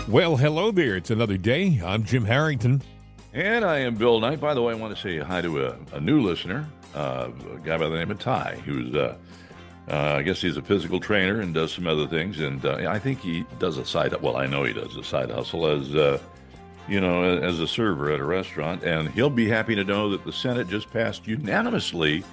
Well, hello there. It's another day. I'm Jim Harrington. And I am Bill Knight. By the way, I want to say hi to a new listener, a guy by the name of Ty, who's, I guess he's a physical trainer and does some other things. And I think he does I know he does a side hustle as, as a server at a restaurant. And he'll be happy to know that the Senate just passed unanimously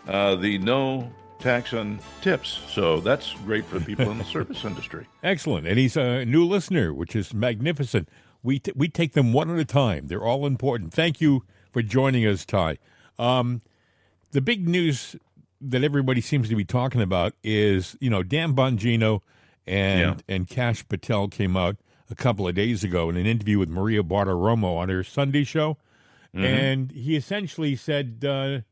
the no tax on tips. So that's great for people in the service industry. Excellent. And he's a new listener, which is magnificent. We take them one at a time. They're all important. Thank you for joining us, Ty. The big news that everybody seems to be talking about is, Dan Bongino and Kash Patel came out a couple of days ago in an interview with Maria Bartiromo on her Sunday show. Mm-hmm. And he essentially said,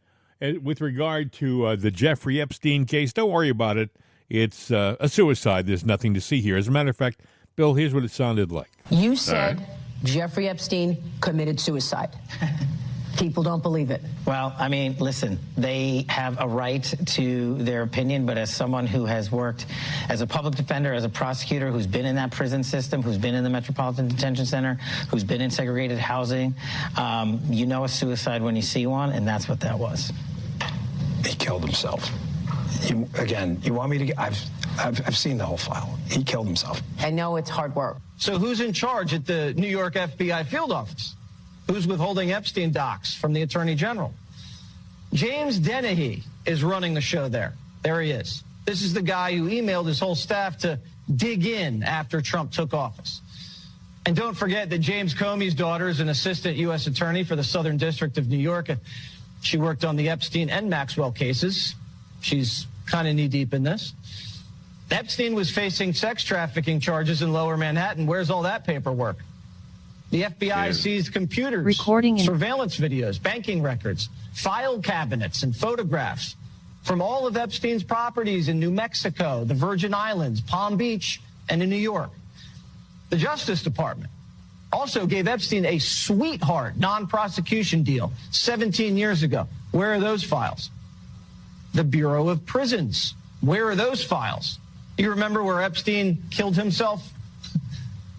with regard to the Jeffrey Epstein case, don't worry about it. It's a suicide. There's nothing to see here. As a matter of fact, Bill, here's what it sounded like. You said Jeffrey Epstein committed suicide. People don't believe it. Well, I mean, listen, they have a right to their opinion, but as someone who has worked as a public defender, as a prosecutor, who's been in that prison system, who's been in the Metropolitan Detention Center, who's been in segregated housing, you know a suicide when you see one, and that's what that was. He killed himself. You want me to? I've seen the whole file. He killed himself. I know it's hard work. So who's in charge at the New York FBI field office? Who's withholding Epstein docs from the Attorney General? James Dennehy is running the show there. There he is. This is the guy who emailed his whole staff to dig in after Trump took office. And don't forget that James Comey's daughter is an assistant U.S. attorney for the Southern District of New York. She worked on the Epstein and Maxwell cases. She's kind of knee-deep in this. Epstein was facing sex trafficking charges in Lower Manhattan. Where's all that paperwork? The FBI seized computers, recording surveillance videos, banking records, file cabinets, and photographs from all of Epstein's properties in New Mexico, the Virgin Islands, Palm Beach, and in New York. The Justice Department also gave Epstein a sweetheart non-prosecution deal 17 years ago. Where are those files? The Bureau of Prisons. Where are those files? You remember where Epstein killed himself?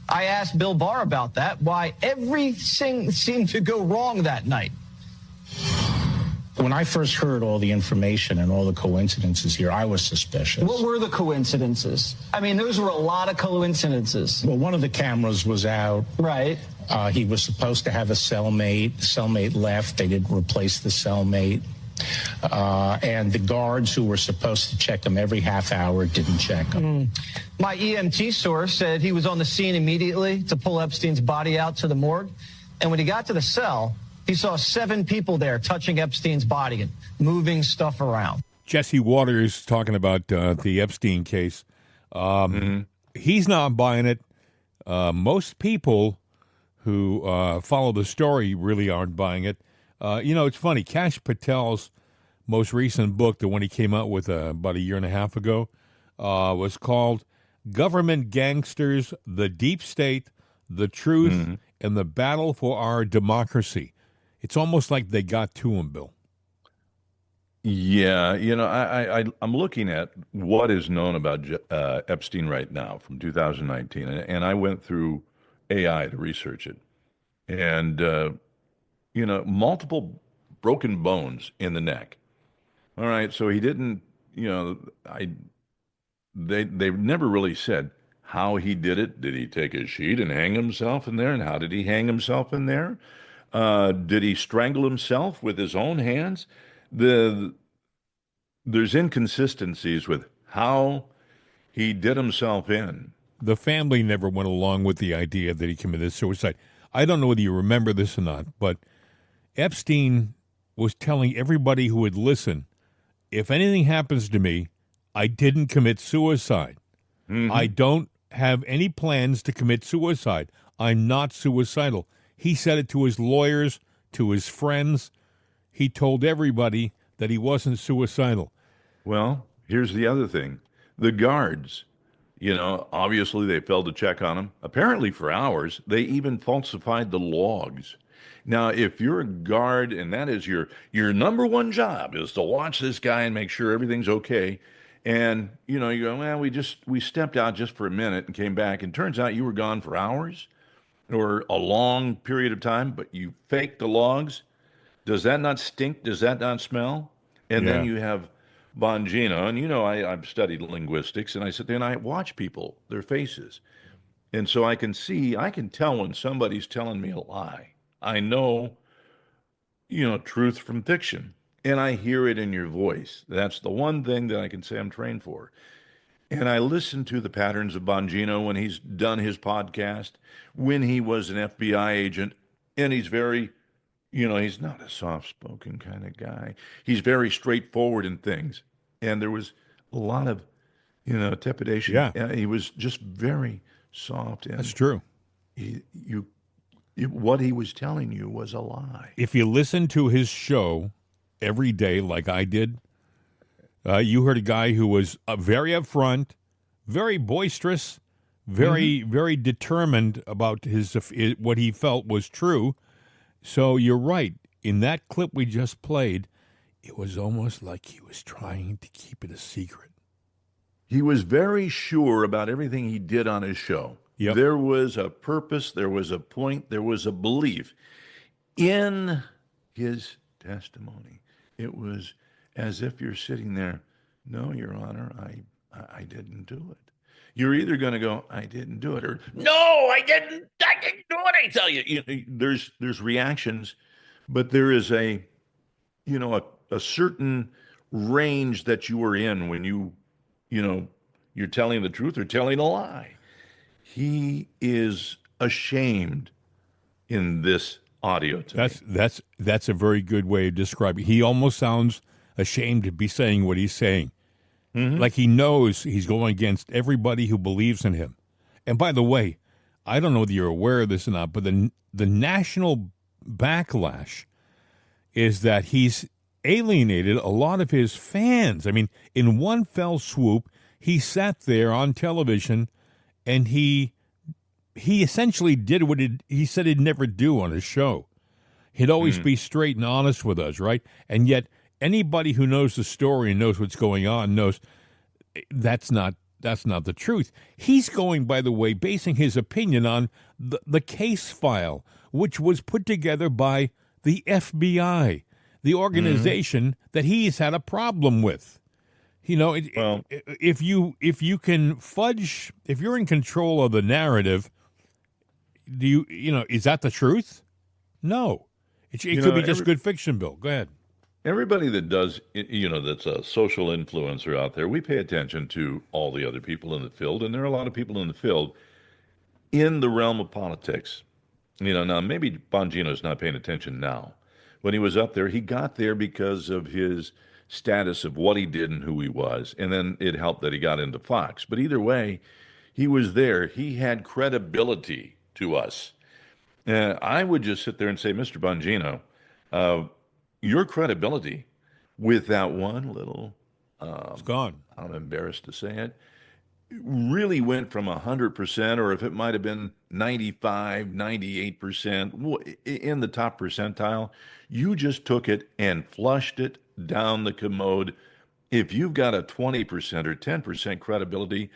I asked Bill Barr about that, why everything seemed to go wrong that night. When I first heard all the information and all the coincidences here, I was suspicious. What were the coincidences? I mean, those were a lot of coincidences. Well, one of the cameras was out. Right. He was supposed to have a cellmate. The cellmate left. They didn't replace the cellmate. And the guards who were supposed to check him every half hour didn't check him. My EMT source said he was on the scene immediately to pull Epstein's body out to the morgue. And when he got to the cell, he saw 7 people there touching Epstein's body and moving stuff around. Jesse Waters talking about the Epstein case. He's not buying it. Most people who follow the story really aren't buying it. It's funny. Kash Patel's most recent book, the one he came out with about a year and a half ago, was called Government Gangsters, the Deep State, the Truth, and the Battle for Our Democracy. It's almost like they got to him, Bill. Yeah, I'm looking at what is known about Epstein right now from 2019, and I went through AI to research it. And multiple broken bones in the neck. All right, so he didn't, they've never really said how he did it. Did he take a sheet and hang himself in there? And how did he hang himself in there? Did he strangle himself with his own hands? There's inconsistencies with how he did himself in. The family never went along with the idea that he committed suicide. I don't know whether you remember this or not, but Epstein was telling everybody who would listen, if anything happens to me, I didn't commit suicide. I don't have any plans to commit suicide. I'm not suicidal. He said it to his lawyers, to his friends. He told everybody that he wasn't suicidal. Well, here's the other thing. The guards, obviously they failed to check on him. Apparently for hours, they even falsified the logs. Now, if you're a guard and that is your number one job is to watch this guy and make sure everything's okay, And, you know, you go, well, we stepped out just for a minute and came back. And turns out you were gone for hours or a long period of time, but you faked the logs. Does that not stink? Does that not smell? And then Yeah. you have Bongino. And, you know, I've studied linguistics, and I sit there and I watch people, their faces. And so I can tell when somebody's telling me a lie. I know, you know, truth from fiction. And I hear it in your voice. That's the one thing that I can say I'm trained for. And I listen to the patterns of Bongino when he's done his podcast, when he was an FBI agent, and he's very, you know, he's not a soft-spoken kind of guy. He's very straightforward in things. And there was a lot of, you know, trepidation. Yeah. He was just very soft. And That's true. what he was telling you was a lie. If you listen to his show every day like I did, you heard a guy who was very upfront, very boisterous, very determined about what he felt was true. So you're right. In that clip we just played, it was almost like he was trying to keep it a secret. He was very sure about everything he did on his show. Yep. There was a purpose, there was a point, there was a belief in his testimony. It was as if you're sitting there, no, Your Honor, I didn't do it. You're either going to go, I didn't do it, or no, I didn't do it, I tell you. There's reactions, but there is a certain range that you are in when you're telling the truth or telling a lie. He is ashamed in this audio to me. That's a very good way of describing it. He almost sounds ashamed to be saying what he's saying. Mm-hmm. Like he knows he's going against everybody who believes in him. And by the way, I don't know whether you're aware of this or not, but the national backlash is that he's alienated a lot of his fans. I mean, in one fell swoop, he sat there on television and he essentially did what he said he'd never do on his show. He'd always be straight and honest with us, right? And yet anybody who knows the story and knows what's going on knows that's not the truth. He's going, by the way, basing his opinion on the case file, which was put together by the FBI, the organization that he's had a problem with. You know, if you can fudge, if you're in control of the narrative, is that the truth? No. It could be just good fiction, Bill. Go ahead. Everybody that does, that's a social influencer out there, we pay attention to all the other people in the field, and there are a lot of people in the field in the realm of politics. Now maybe Bongino's not paying attention now. When he was up there, he got there because of his status of what he did and who he was, and then it helped that he got into Fox. But either way, he was there. He had credibility to us. I would just sit there and say, Mr. Bongino, your credibility with that one little, it's gone. I'm embarrassed to say it, really went from 100%, or if it might have been 95, 98% in the top percentile. You just took it and flushed it down the commode. If you've got a 20% or 10% credibility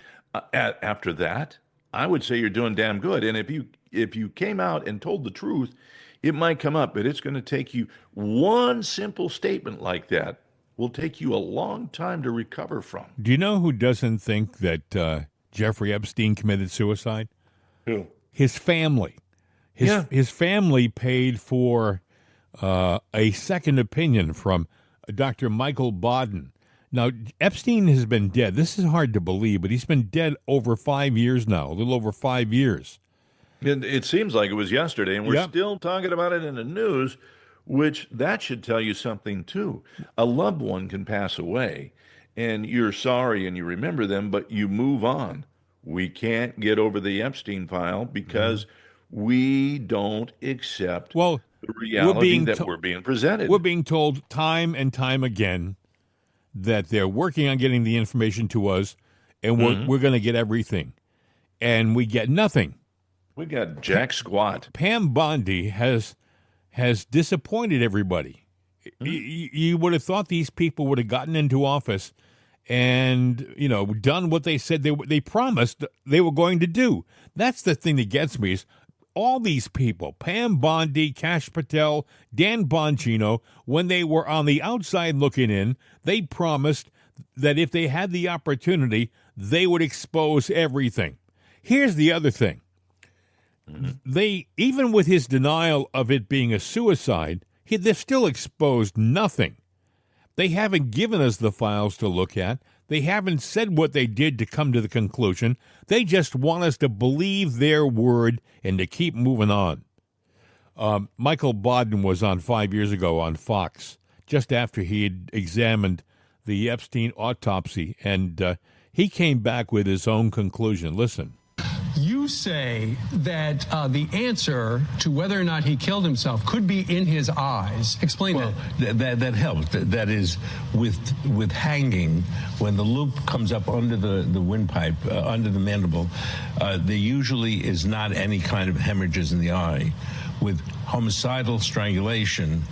after that, I would say you're doing damn good. And if you came out and told the truth, it might come up, but it's going to take you one simple statement like that will take you a long time to recover from. Do you know who doesn't think that Jeffrey Epstein committed suicide? Who? His family. His family paid for a second opinion from Dr. Michael Baden. Now, Epstein has been dead. This is hard to believe, but he's been dead over 5 years now, a little over 5 years. It seems like it was yesterday, and we're still talking about it in the news, which that should tell you something, too. A loved one can pass away, and you're sorry and you remember them, but you move on. We can't get over the Epstein file because we don't accept the reality we're being presented. We're being told time and time again that they're working on getting the information to us, and we're going to get everything. And we get nothing. We got jack squat. Pam Bondi has disappointed everybody. You would have thought these people would have gotten into office and, done what they said they promised they were going to do. That's the thing that gets me is all these people, Pam Bondi, Kash Patel, Dan Bongino, when they were on the outside looking in, they promised that if they had the opportunity, they would expose everything. Here's the other thing. They, even with his denial of it being a suicide, they've still exposed nothing. They haven't given us the files to look at. They haven't said what they did to come to the conclusion. They just want us to believe their word and to keep moving on. Michael Baden was on 5 years ago on Fox, just after he had examined the Epstein autopsy, and he came back with his own conclusion. Listen. You say that the answer to whether or not he killed himself could be in his eyes. Explain that. That helps. That is, with hanging, when the loop comes up under the windpipe, under the mandible, there usually is not any kind of hemorrhages in the eye. With homicidal strangulation,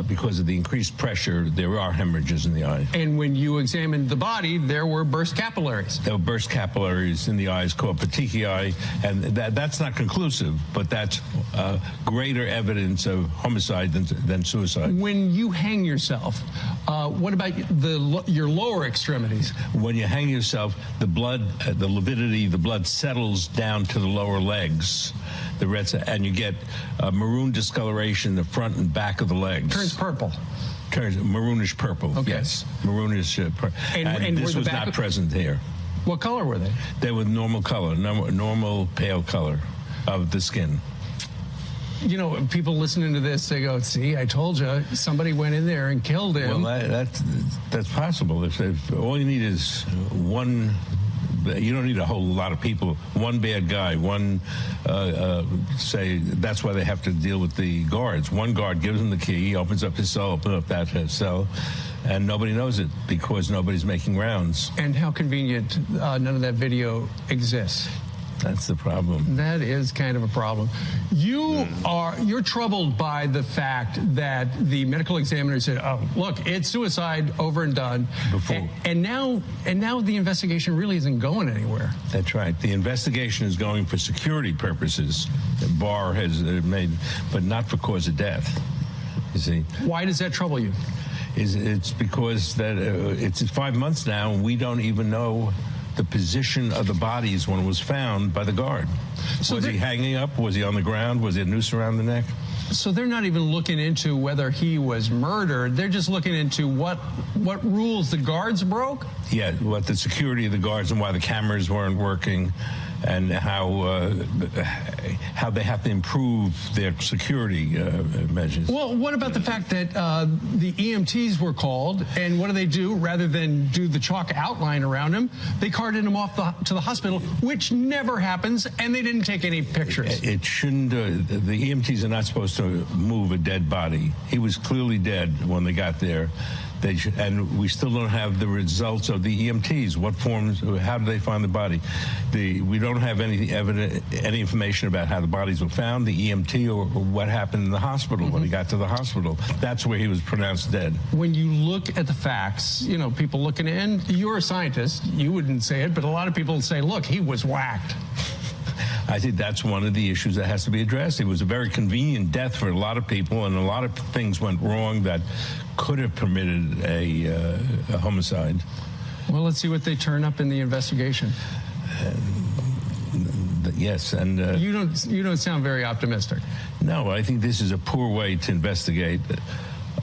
because of the increased pressure, there are hemorrhages in the eye. And when you examined the body, there were burst capillaries. There were burst capillaries in the eyes called petechiae, and that's not conclusive, but that's greater evidence of homicide than suicide. When you hang yourself, what about your lower extremities? When you hang yourself, the blood, the lividity, the blood settles down to the lower legs. And you get maroon discoloration in the front and back of the legs. Turns purple. Turns maroonish purple. Okay. Yes, maroonish purple. And this was not present here. What color were they? They were normal color, normal pale color of the skin. People listening to this, they go, see, I told you, somebody went in there and killed him. Well, that's possible. If all you need is one. You don't need a whole lot of people. One bad guy, say that's why they have to deal with the guards. One guard gives him the key, opens up his cell, opens up that cell, and nobody knows it because nobody's making rounds. And how convenient none of that video exists. That's the problem. That is kind of a problem. You're troubled by the fact that the medical examiner said, "Oh, look, it's suicide, over and done." Before. And now the investigation really isn't going anywhere. That's right. The investigation is going for security purposes. The bar has made, but not for cause of death. You see. Why does that trouble you? It's because that it's 5 months now, and we don't even know the position of the bodies when it was found by the guard. So was he hanging up? Was he on the ground? Was there a noose around the neck? So they're not even looking into whether he was murdered. They're just looking into what rules the guards broke? Yeah, what the security of the guards and why the cameras weren't working, and how they have to improve their security measures. Well, what about the fact that the EMTs were called, and what do? Rather than do the chalk outline around him, they carted him off to the hospital, which never happens, and they didn't take any pictures. It shouldn't. The EMTs are not supposed to move a dead body. He was clearly dead when they got there. And we still don't have the results of the EMTs. What forms? How did they find the body? We don't have any information about how the bodies were found, the EMT, or what happened in the hospital when he got to the hospital. That's where he was pronounced dead. When you look at the facts, people looking in, you're a scientist, you wouldn't say it, but a lot of people say, look, he was whacked. I think that's one of the issues that has to be addressed. It was a very convenient death for a lot of people, and a lot of things went wrong that could have permitted a homicide. Well, let's see what they turn up in the investigation. Yes, and you don't sound very optimistic. No, I think this is a poor way to investigate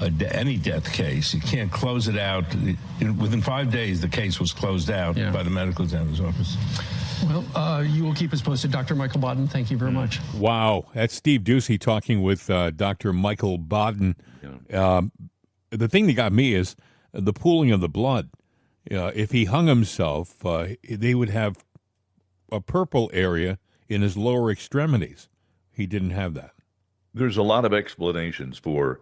any death case. You can't close it out. Within 5 days, the case was closed out by the medical examiner's office. Well, you will keep us posted. Dr. Michael Baden, thank you very much. Wow. That's Steve Ducey talking with Dr. Michael Baden. The thing that got me is the pooling of the blood. If he hung himself, they would have a purple area in his lower extremities. He didn't have that. There's a lot of explanations for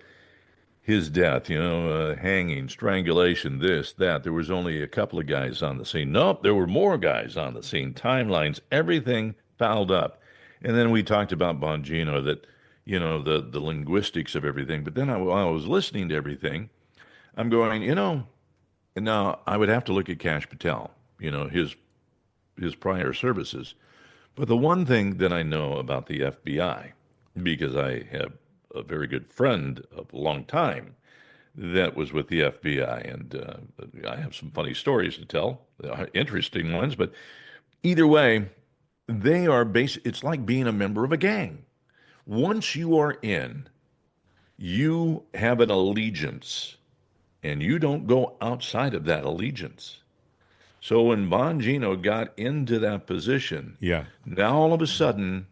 his death, hanging, strangulation, this, that. There was only a couple of guys on the scene. Nope, there were more guys on the scene. Timelines, everything fouled up. And then we talked about Bongino, that, the linguistics of everything. But then while I was listening to everything, I'm going, Now, I would have to look at Kash Patel, his prior services. But the one thing that I know about the FBI, because I have a very good friend of a long time that was with the FBI, and I have some funny stories to tell, interesting ones. But either way, they are it's like being a member of a gang. Once you are in, you have an allegiance, and you don't go outside of that allegiance. So when Bongino got into that position, now all of a sudden,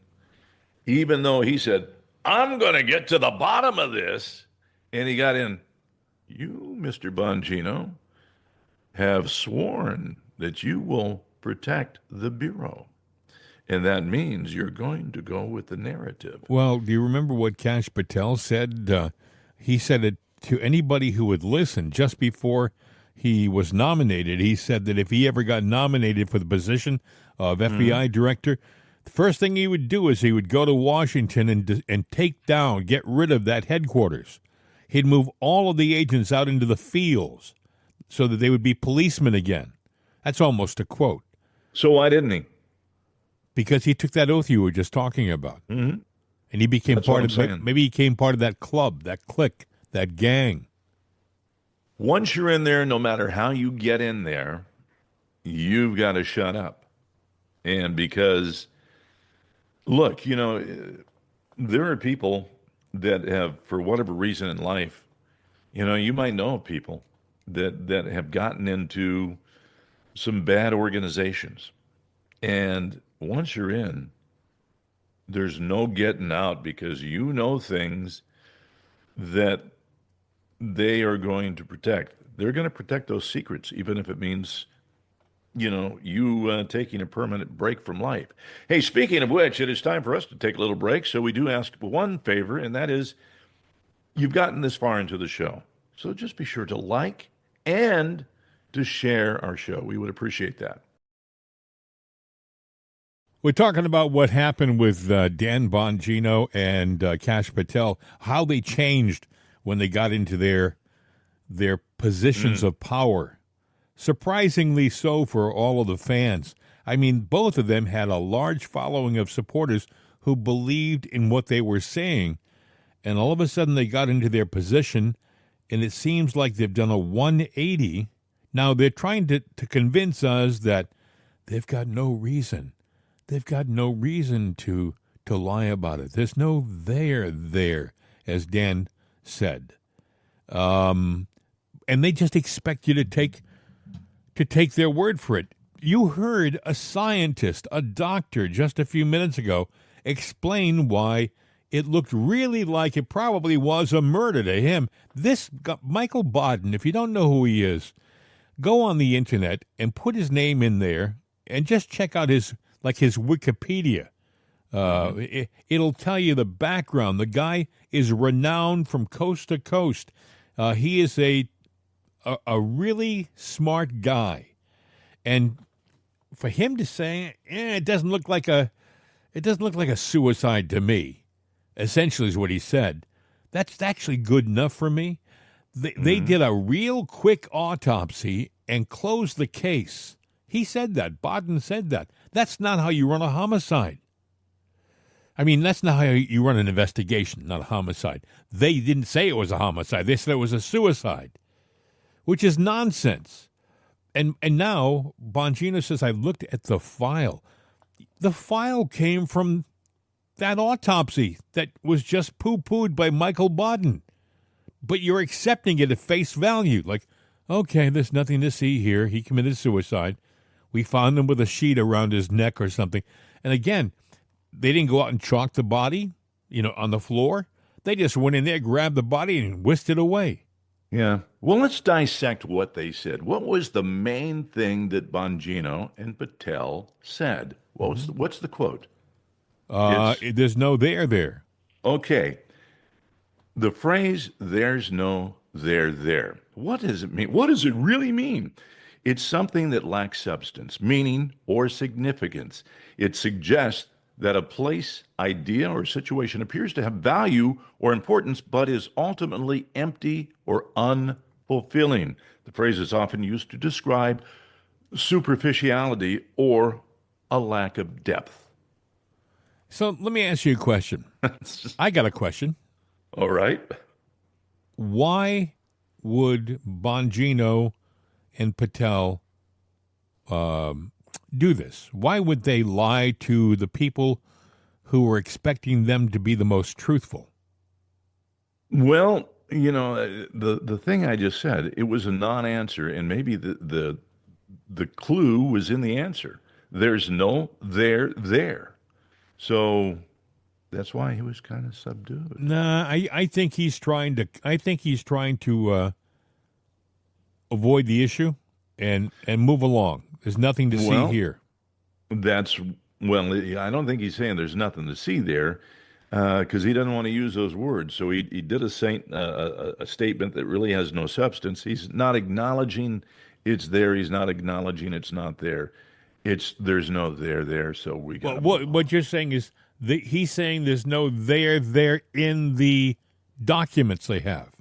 even though he said, I'm going to get to the bottom of this, and he got in, you, Mr. Bongino, have sworn that you will protect the Bureau. And that means you're going to go with the narrative. Well, do you remember what Kash Patel said? He said it to anybody who would listen just before he was nominated. He said that if he ever got nominated for the position of FBI director, the first thing he would do is he would go to Washington and get rid of that headquarters. He'd move all of the agents out into the fields so that they would be policemen again. That's almost a quote. So why didn't he? Because he took that oath you were just talking about. Mm-hmm. And he became That's part what of I'm saying. maybe he became part of that club, that clique, that gang. Once you're in there, no matter how you get in there, you've got to shut up. And because, look, there are people that have, for whatever reason in life, you might know of people that have gotten into some bad organizations. And once you're in, there's no getting out, because you know things that they are going to protect. They're going to protect those secrets, even if it means, you taking a permanent break from life. Hey, speaking of which, it is time for us to take a little break. So we do ask one favor, and that is, you've gotten this far into the show, so just be sure to like and to share our show. We would appreciate that. We're talking about what happened with Dan Bongino and Kash Patel, how they changed when they got into their positions of power. Surprisingly so for all of the fans. I mean, both of them had a large following of supporters who believed in what they were saying, and all of a sudden they got into their position, and it seems like they've done a 180. Now they're trying to convince us that they've got no reason. They've got no reason to lie about it. There's no there, as Dan said. And they just expect you to take their word for it. You heard a scientist, a doctor, just a few minutes ago explain why it looked really like it probably was a murder to him. This Michael Baden, if you don't know who he is, go on the internet and put his name in there and just check out his Wikipedia. It'll tell you the background. The guy is renowned from coast to coast. He is a really smart guy, and for him to say, it doesn't look like a suicide to me, essentially is what he said. That's actually good enough for me. They did a real quick autopsy and closed the case. He said that. Baden said that. That's not how you run a homicide. I mean, that's not how you run an investigation, not a homicide. They didn't say it was a homicide. They said it was a suicide, which is nonsense. And now Bongino says, I looked at the file. The file came from that autopsy that was just poo-pooed by Michael Baden. But you're accepting it at face value. Like, okay, there's nothing to see here. He committed suicide. We found him with a sheet around his neck or something. And again, they didn't go out and chalk the body, on the floor. They just went in there, grabbed the body, and whisked it away. Yeah. Well, let's dissect what they said. What was the main thing that Bongino and Patel said? What's the quote? There's no there. Okay. The phrase, there's no there. What does it mean? What does it really mean? It's something that lacks substance, meaning, or significance. It suggests that a place, idea, or situation appears to have value or importance, but is ultimately empty or unfulfilled. fulfilling. The phrase is often used to describe superficiality or a lack of depth. So let me ask you a question. I got a question. All right. Why would Bongino and Patel do this? Why would they lie to the people who were expecting them to be the most truthful? Well, the thing I just said, it was a non-answer, and maybe the clue was in the answer. There's no there there. So that's why he was kind of subdued. Nah, I think he's trying to avoid the issue and move along. There's nothing to see here. I don't think he's saying there's nothing to see there, because he doesn't want to use those words. So he did a statement that really has no substance. He's not acknowledging it's there. He's not acknowledging it's not there. There's no there. So we got. What you're saying is he's saying there's no there in the documents they have.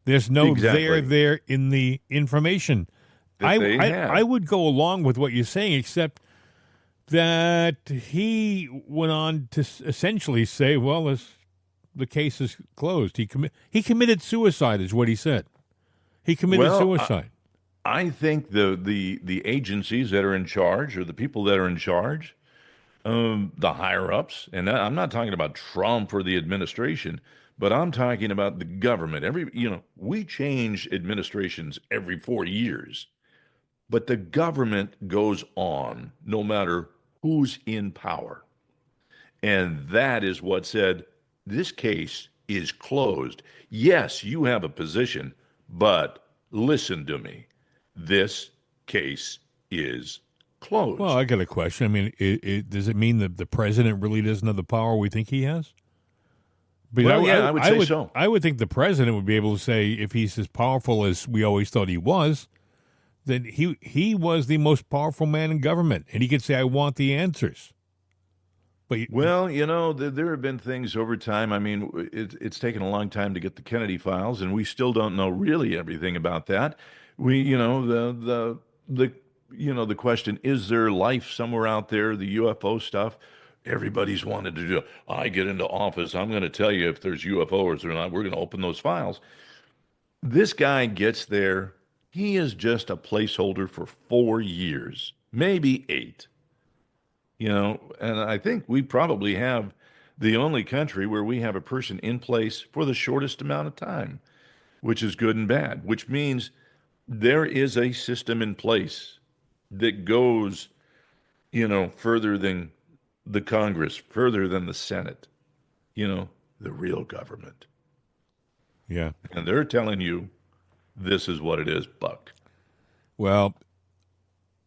There's no there in the information. I would go along with what you're saying, except that he went on to essentially say, well, the case is closed. He committed suicide is what he said. He committed suicide. I think the agencies that are in charge, or the people that are in charge, the higher-ups, and I'm not talking about Trump or the administration, but I'm talking about the government. We change administrations every 4 years, but the government goes on no matter who's in power. And that is what said, this case is closed. Yes, you have a position, but listen to me. This case is closed. Well, I got a question. I mean, does it mean that the president really doesn't have the power we think he has? But I would say so. I would think the president would be able to say, if he's as powerful as we always thought he was, that he was the most powerful man in government, and he could say, I want the answers. But there have been things over time. I mean, it's taken a long time to get the Kennedy files, and we still don't know really everything about that. The question, is there life somewhere out there, the UFO stuff? Everybody's wanted to do. I get into office, I'm going to tell you if there's UFOs or not. We're going to open those files. This guy gets there. He is just a placeholder for 4 years, maybe 8. And I think we probably have the only country where we have a person in place for the shortest amount of time, which is good and bad, which means there is a system in place that goes, further than the Congress, further than the Senate, the real government. Yeah. And they're telling you this is what it is, Buck. Well,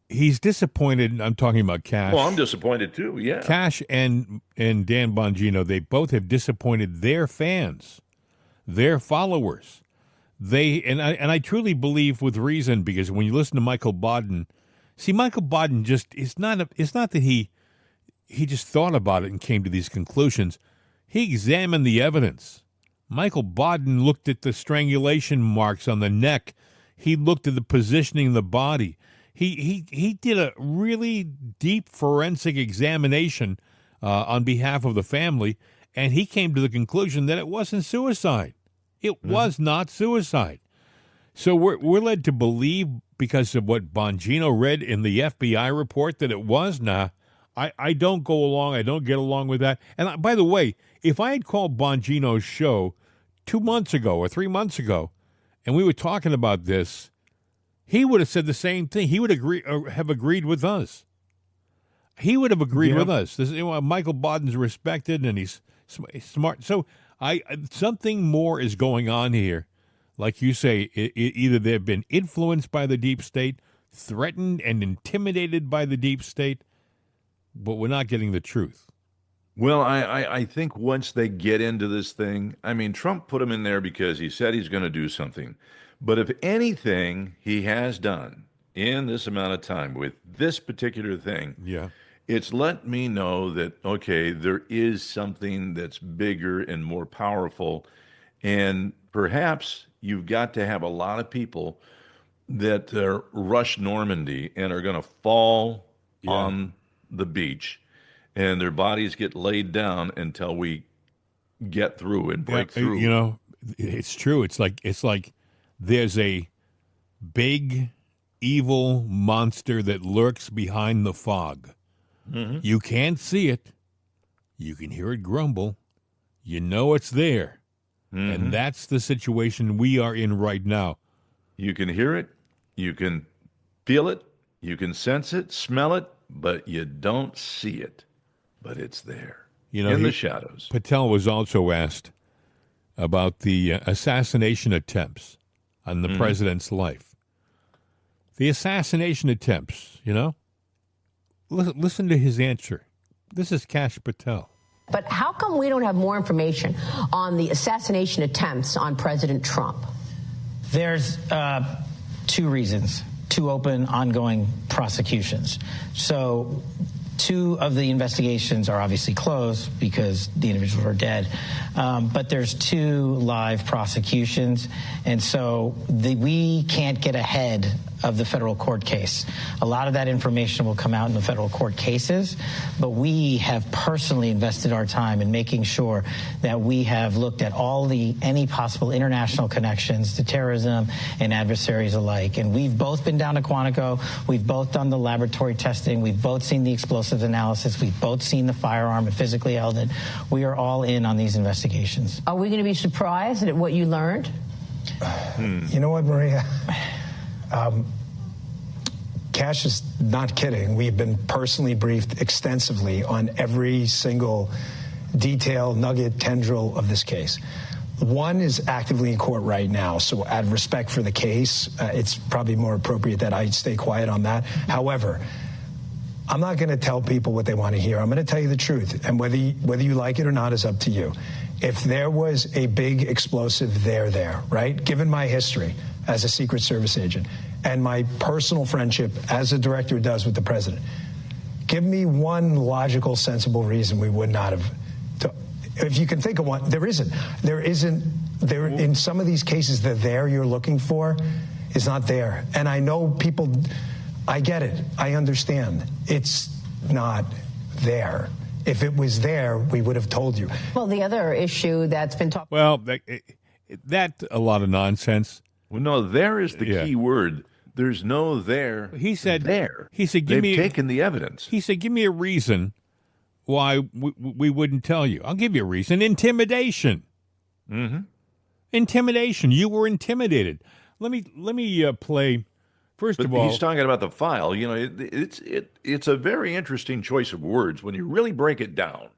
he's disappointed. I'm talking about Kash. Well, I'm disappointed too, yeah. Kash and Dan Bongino, they both have disappointed their fans, their followers. I truly believe with reason, because when you listen to Michael Baden, Michael Baden it's not that he just thought about it and came to these conclusions. He examined the evidence. Michael Baden looked at the strangulation marks on the neck. He looked at the positioning of the body. He did a really deep forensic examination on behalf of the family, and he came to the conclusion that it wasn't suicide. It was not suicide. So we're led to believe, because of what Bongino read in the FBI report, that it was. Nah, I don't go along. I don't get along with that. And by the way, if I had called Bongino's show 2 months ago or 3 months ago, and we were talking about this, he would have said the same thing. He would have agreed with us. He would have agreed with us. Michael Baden's respected, and he's smart. So something more is going on here. Like you say, either they've been influenced by the deep state, threatened and intimidated by the deep state, but we're not getting the truth. Well, I think once they get into this thing, I mean, Trump put him in there because he said he's going to do something. But if anything he has done in this amount of time with this particular thing, it's let me know that, okay, there is something that's bigger and more powerful. And perhaps, you've got to have a lot of people that rush Normandy and are going to fall on the beach, and their bodies get laid down until we get through and break through. You know, it's true. It's like there's a big evil monster that lurks behind the fog. Mm-hmm. You can't see it. You can hear it grumble. You know it's there. Mm-hmm. And that's the situation we are in right now. You can hear it, you can feel it, you can sense it, smell it, but you don't see it. But it's there, in the shadows. Patel was also asked about the assassination attempts on the president's life. The assassination attempts, listen to his answer. This is Kash Patel. But how come we don't have more information on the assassination attempts on President Trump? There's two reasons, two open, ongoing prosecutions. So 2 of the investigations are obviously closed because the individuals are dead. But there's 2 live prosecutions. And so we can't get ahead of the federal court case. A lot of that information will come out in the federal court cases, but we have personally invested our time in making sure that we have looked at any possible international connections to terrorism and adversaries alike. And we've both been down to Quantico. We've both done the laboratory testing. We've both seen the explosives analysis. We've both seen the firearm and physically held it. We are all in on these investigations. Are we going to be surprised at what you learned? You know what, Maria? Kash is not kidding. We've been personally briefed extensively on every single detail, nugget, tendril of this case. One is actively in court right now, so out of respect for the case, it's probably more appropriate that I stay quiet on that. However, I'm not going to tell people what they want to hear. I'm going to tell you the truth, and whether you like it or not is up to you. If there was a big explosive there, right? Given my history as a Secret Service agent and my personal friendship as a director does with the president, give me one logical, sensible reason we would not have. If you can think of one, there isn't. There in some of these cases, the there you're looking for is not there. And I know people, I get it. I understand. It's not there. If it was there, we would have told you. Well, the other issue that's been talked. Well, that's a lot of nonsense. Well, no, there is the key word. There's no there. He said there. He said, They've taken the evidence. He said, give me a reason why we wouldn't tell you. I'll give you a reason. Intimidation. Mm-hmm. Intimidation. You were intimidated. Let me play. First of all, he's talking about the file. You know, it's a very interesting choice of words when you really break it down.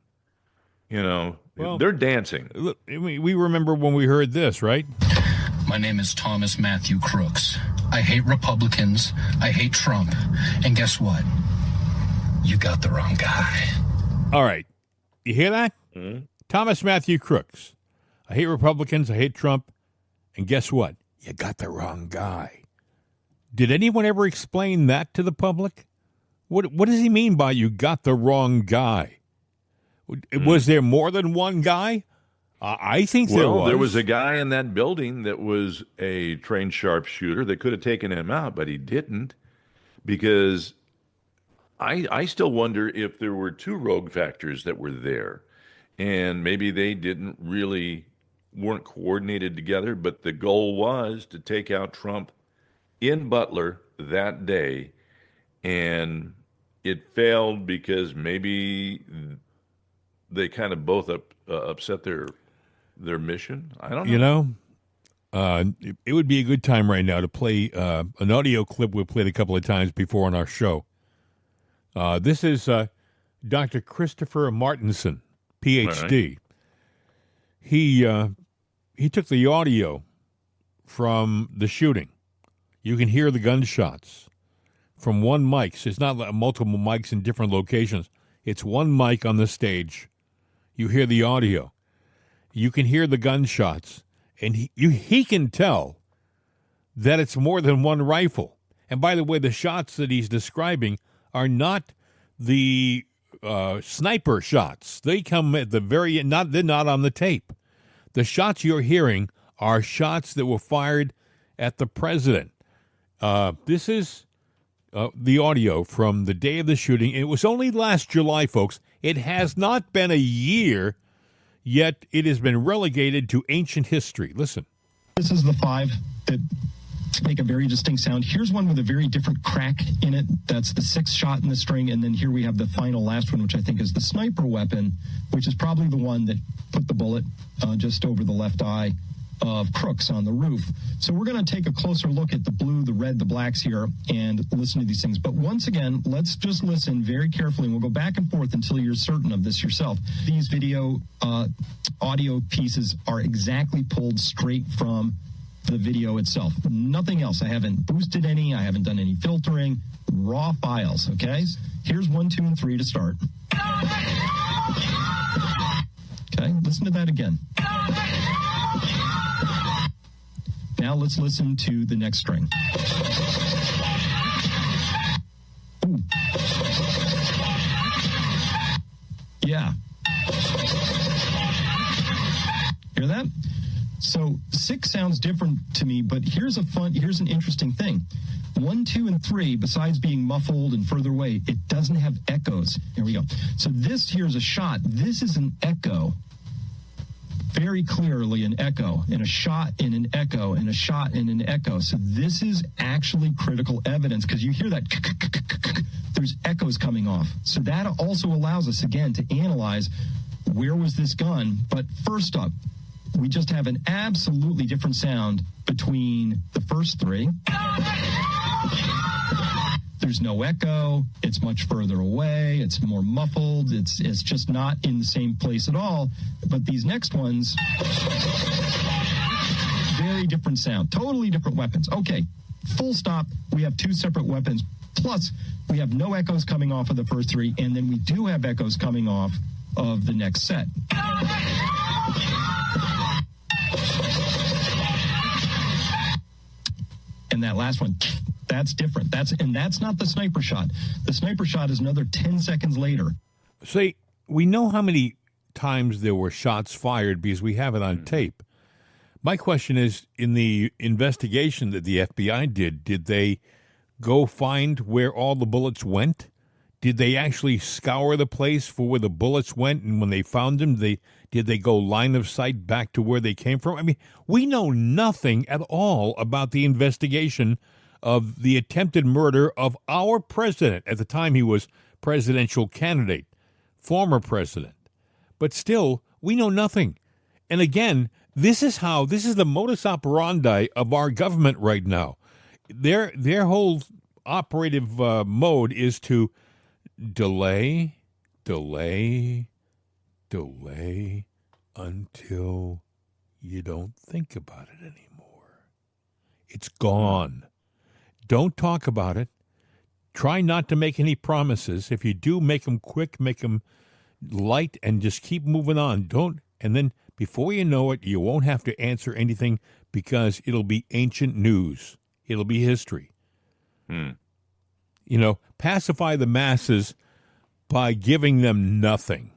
You know, they're dancing. Look, we remember when we heard this, right? My name is Thomas Matthew Crooks. I hate Republicans. I hate Trump. And guess what? You got the wrong guy. All right. You hear that? Mm-hmm. Thomas Matthew Crooks. I hate Republicans. I hate Trump. And guess what? You got the wrong guy. Did anyone ever explain that to the public? What does he mean by you got the wrong guy? Was there more than one guy? I think there was. Well, there was a guy in that building that was a trained sharpshooter that could have taken him out, but he didn't, because I still wonder if there were 2 rogue factors that were there, and maybe they weren't coordinated together, but the goal was to take out Trump in Butler that day, and it failed because maybe they kind of both upset their mission. I don't know. You know, it would be a good time right now to play an audio clip we played a couple of times before on our show. This is Dr. Christopher Martinson, Ph.D. Right. He took the audio from the shooting. You can hear the gunshots from one mic. So it's not multiple mics in different locations. It's one mic on the stage. You hear the audio. You can hear the gunshots. And he can tell that it's more than one rifle. And by the way, the shots that he's describing are not the sniper shots. They come at the very end. They're not on the tape. The shots you're hearing are shots that were fired at the president. This is the audio from the day of the shooting. It was only last July, folks. It has not been a year, yet it has been relegated to ancient history. Listen. This is the 5 that make a very distinct sound. Here's one with a very different crack in it. That's the 6th shot in the string. And then here we have the final last one, which I think is the sniper weapon, which is probably the one that put the bullet just over the left eye of Crooks on the roof. So we're going to take a closer look at the blue, the red, the blacks here and listen to these things. But once again, let's just listen very carefully, and we'll go back and forth until you're certain of this yourself. These audio pieces are exactly pulled straight from the video itself. Nothing else. I haven't boosted any. I haven't done any filtering. Raw files, okay? Here's 1, 2, and 3 to start. Okay, listen to that again. Now let's listen to the next string. Ooh. Yeah. Hear that? So 6 sounds different to me, but here's an interesting thing. 1, 2, and 3, besides being muffled and further away, it doesn't have echoes. Here we go. So this here's a shot. This is an echo. Very clearly an echo, and a shot in an echo, and a shot in an echo. So this is actually critical evidence, because you hear that, there's echoes coming off. So that also allows us, again, to analyze where was this gun. But first up, we just have an absolutely different sound between the first 3. There's no echo. It's much further away. It's more muffled. It's just not in the same place at all. But these next ones, very different sound. Totally different weapons. Okay, full stop. We have 2 separate weapons. Plus, we have no echoes coming off of the first 3. And then we do have echoes coming off of the next set. And that last one, that's different. That's not the sniper shot. The sniper shot is another 10 seconds later. See, we know how many times there were shots fired because we have it on tape. My question is, in the investigation that the FBI did they go find where all the bullets went? Did they actually scour the place for where the bullets went? And when they found them, did they go line of sight back to where they came from? I mean, we know nothing at all about the investigation of the attempted murder of our president. At the time, he was presidential candidate, former president. But still, we know nothing. And again, this is the modus operandi of our government right now. Their whole operative mode is to delay until you don't think about it anymore. It's gone. Don't talk about it. Try not to make any promises. If you do, make them quick, make them light, and just keep moving on. And then before you know it, you won't have to answer anything because it'll be ancient news. It'll be history. You know, pacify the masses by giving them nothing.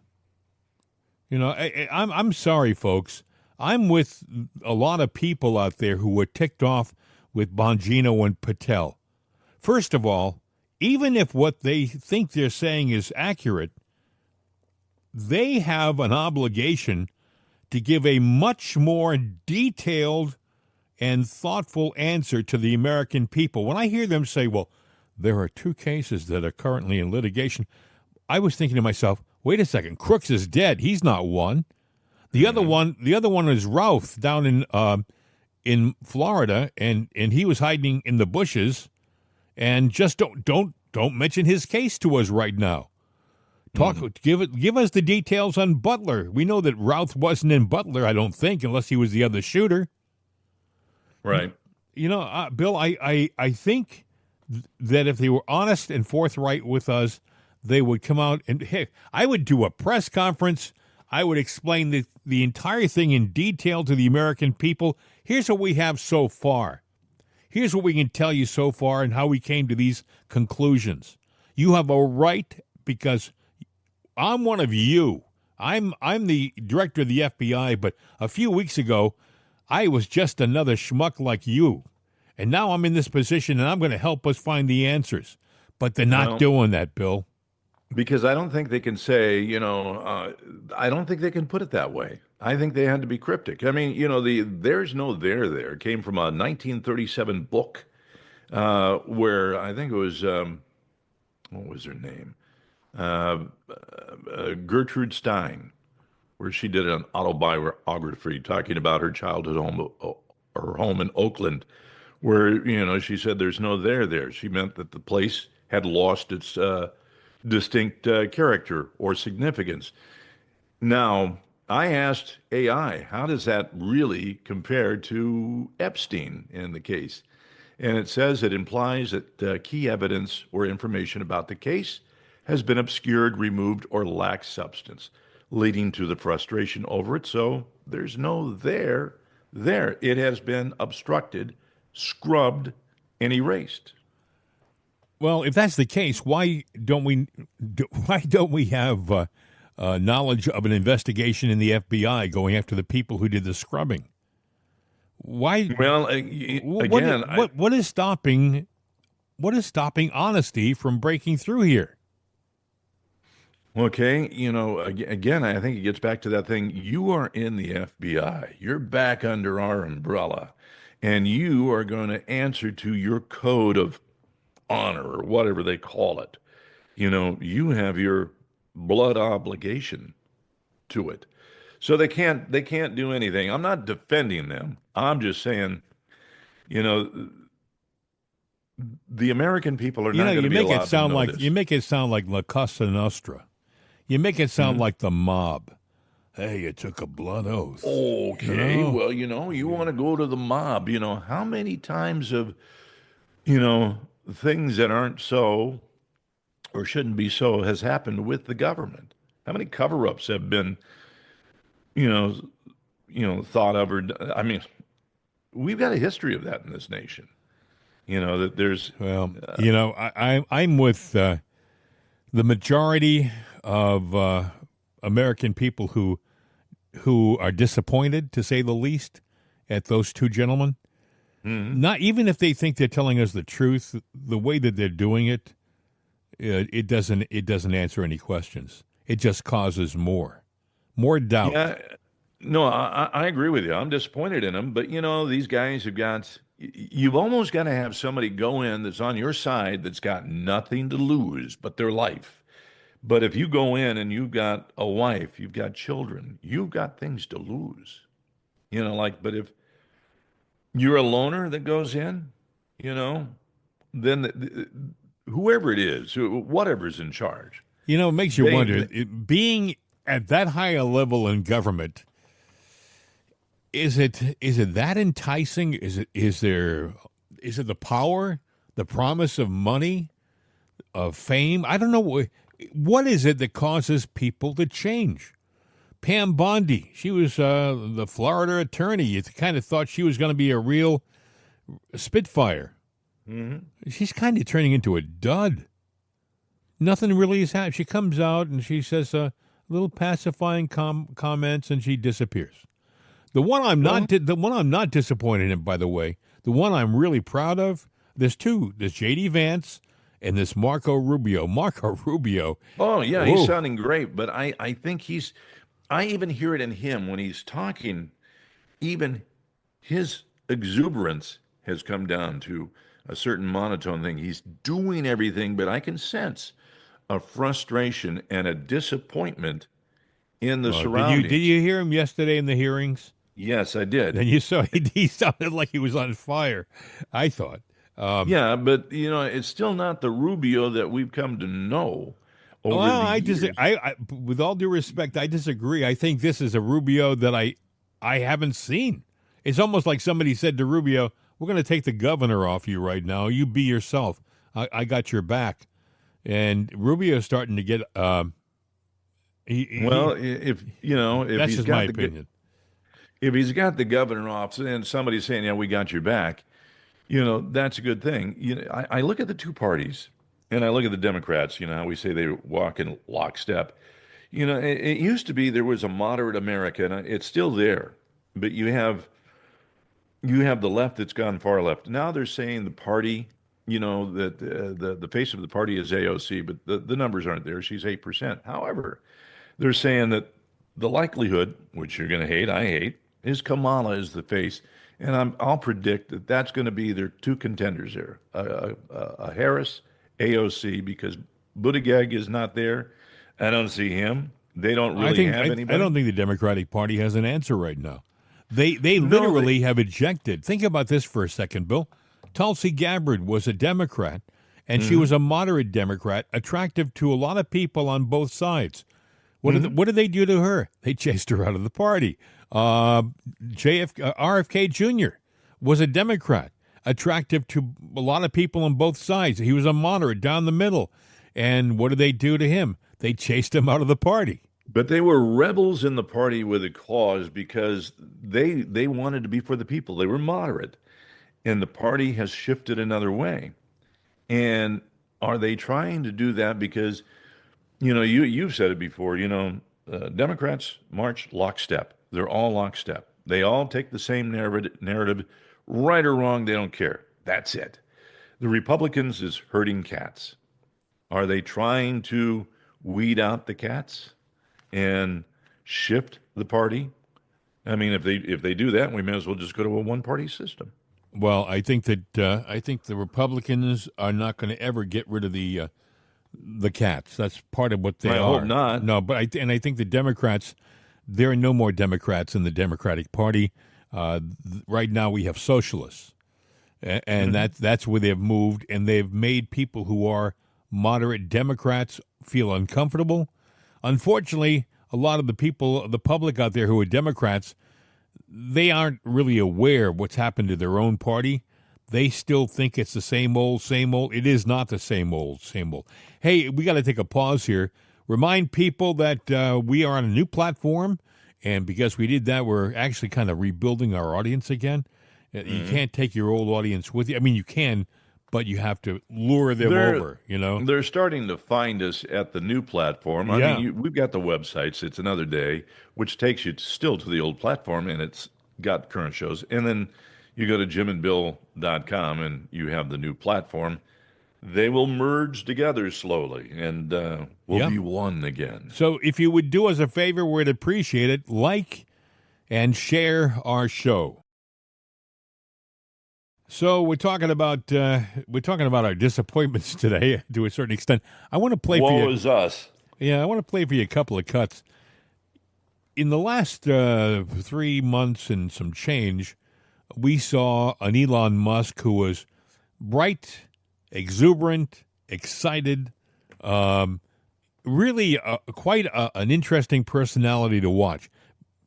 You know, I'm sorry, folks. I'm with a lot of people out there who were ticked off with Bongino and Patel. First of all, even if what they think they're saying is accurate, they have an obligation to give a much more detailed and thoughtful answer to the American people. When I hear them say, well, there are 2 cases that are currently in litigation, I was thinking to myself, wait a second, Crooks is dead. He's not one. The other one is Ralph down in Florida, and he was hiding in the bushes. And just don't mention his case to us right now. Give us the details on Butler. We know that Ralph wasn't in Butler, I don't think, unless he was the other shooter. Right. You know, Bill, I think that if they were honest and forthright with us, they would come out and, hey, I would do a press conference. I would explain the entire thing in detail to the American people. Here's what we have so far. Here's what we can tell you so far and how we came to these conclusions. You have a right, because I'm one of you. I'm the director of the FBI, but a few weeks ago, I was just another schmuck like you. And now I'm in this position, and I'm going to help us find the answers. But they're not doing that, Bill. Because I don't think they can say, I don't think they can put it that way. I think they had to be cryptic. I mean, the "there's no there" came from a 1937 book where I think it was, what was her name? Gertrude Stein, where she did an autobiography talking about her childhood home, her home in Oakland, where, she said there's no there. She meant that the place had lost its distinct character or significance. Now, I asked AI, how does that really compare to Epstein in the case? And it says it implies that key evidence or information about the case has been obscured, removed, or lacks substance, leading to the frustration over it. So there's no there. It has been obstructed, scrubbed, and erased. Well, if that's the case, why don't we have knowledge of an investigation in the FBI going after the people who did the scrubbing? Why? Well, what is stopping honesty from breaking through here? Okay, again, I think it gets back to that thing. You are in the FBI. You're back under our umbrella, and you are going to answer to your code of honor or whatever they call it. You have your blood obligation to it. So they can't do anything. I'm not defending them. I'm just saying, the American people are not going to be allowed to know this. You make it sound like La Cosa Nostra. You make it sound like the mob. Hey, you took a blood oath. Okay, well, you want to go to the mob. How many times have, things that aren't so or shouldn't be so has happened with the government? How many cover-ups have been, thought of? I mean, we've got a history of that in this nation. That there's. Well, I'm with the majority of American people who are disappointed, to say the least, at those two gentlemen. Mm-hmm. Not even if they think they're telling us the truth, the way that they're doing it, it doesn't answer any questions. It just causes more doubt. Yeah, no, I agree with you. I'm disappointed in them, but these guys have got. You've almost got to have somebody go in that's on your side that's got nothing to lose but their life. But if you go in and you've got a wife, you've got children, you've got things to lose. But if you're a loner that goes in, then whoever it is, whatever's in charge. It makes you wonder, being at that high a level in government, is it that enticing? Is it the power, the promise of money, of fame? I don't know. What is it that causes people to change? Pam Bondi, she was the Florida attorney. You kind of thought she was going to be a real spitfire. Mm-hmm. She's kind of turning into a dud. Nothing really is happening. She comes out and she says little pacifying comments, and she disappears. The one I'm not disappointed in, by the way, the one I'm really proud of. There's two. There's J.D. Vance and this Marco Rubio. Oh yeah, he's sounding great, but I think I even hear it in him when he's talking. Even his exuberance has come down to a certain monotone thing. He's doing everything, but I can sense a frustration and a disappointment in the surroundings. Did you hear him yesterday in the hearings? Yes, I did. And you saw he sounded like he was on fire, I thought. Yeah, but it's still not the Rubio that we've come to know over the years. I with all due respect, I disagree. I think this is a Rubio that I haven't seen. It's almost like somebody said to Rubio, "We're going to take the governor off you right now. You be yourself. I got your back." And Rubio's starting to get. If that's he's just got my opinion. If he's got the governor off, and somebody's saying, "Yeah, we got your back," that's a good thing. I look at the two parties, and I look at the Democrats. How we say they walk in lockstep. It used to be there was a moderate America, and it's still there, but you have you have the left that's gone far left. Now they're saying the party, that the face of the party is AOC, but the numbers aren't there. She's 8%. However, they're saying that the likelihood, which you're going to hate, I hate, is Kamala is the face. And I'll predict that that's going to be their two contenders there, a Harris, AOC, because Buttigieg is not there. I don't see him. They don't really have anybody. I don't think the Democratic Party has an answer right now. They literally have ejected. Think about this for a second, Bill. Tulsi Gabbard was a Democrat, and she was a moderate Democrat, attractive to a lot of people on both sides. What did they do to her? They chased her out of the party. RFK Jr. was a Democrat, attractive to a lot of people on both sides. He was a moderate down the middle. And what did they do to him? They chased him out of the party. But they were rebels in the party with a cause because they wanted to be for the people. They were moderate. And the party has shifted another way. And are they trying to do that because, you've said it before, Democrats march lockstep. They're all lockstep. They all take the same narrative, right or wrong, they don't care. That's it. The Republicans is herding cats. Are they trying to weed out the cats and shift the party? I mean, if they do that, we may as well just go to a one-party system. Well, I think that the Republicans are not going to ever get rid of the cats. That's part of what they are. I hope not. No, but I think the Democrats. There are no more Democrats in the Democratic Party. Right now we have socialists, and that's where they've moved, and they've made people who are moderate Democrats feel uncomfortable. Unfortunately, a lot of the people, the public out there who are Democrats, they aren't really aware of what's happened to their own party. They still think it's the same old, same old. It is not the same old, same old. Hey, we got to take a pause here. Remind people that we are on a new platform, and because we did that, we're actually kind of rebuilding our audience again. You can't take your old audience with you. I mean, you can, but you have to lure them over, They're starting to find us at the new platform. I mean, we've got the websites, It's Another Day, which takes you still to the old platform, and it's got current shows. And then you go to jimandbill.com, and you have the new platform. They will merge together slowly, and we'll be one again. So if you would do us a favor, we'd appreciate it. Like and share our show. So we're talking about our disappointments today to a certain extent. I want to play for you. Woe is us. Yeah, I want to play for you a couple of cuts. In the last 3 months and some change, we saw an Elon Musk who was bright, exuberant, excited, really quite an interesting personality to watch.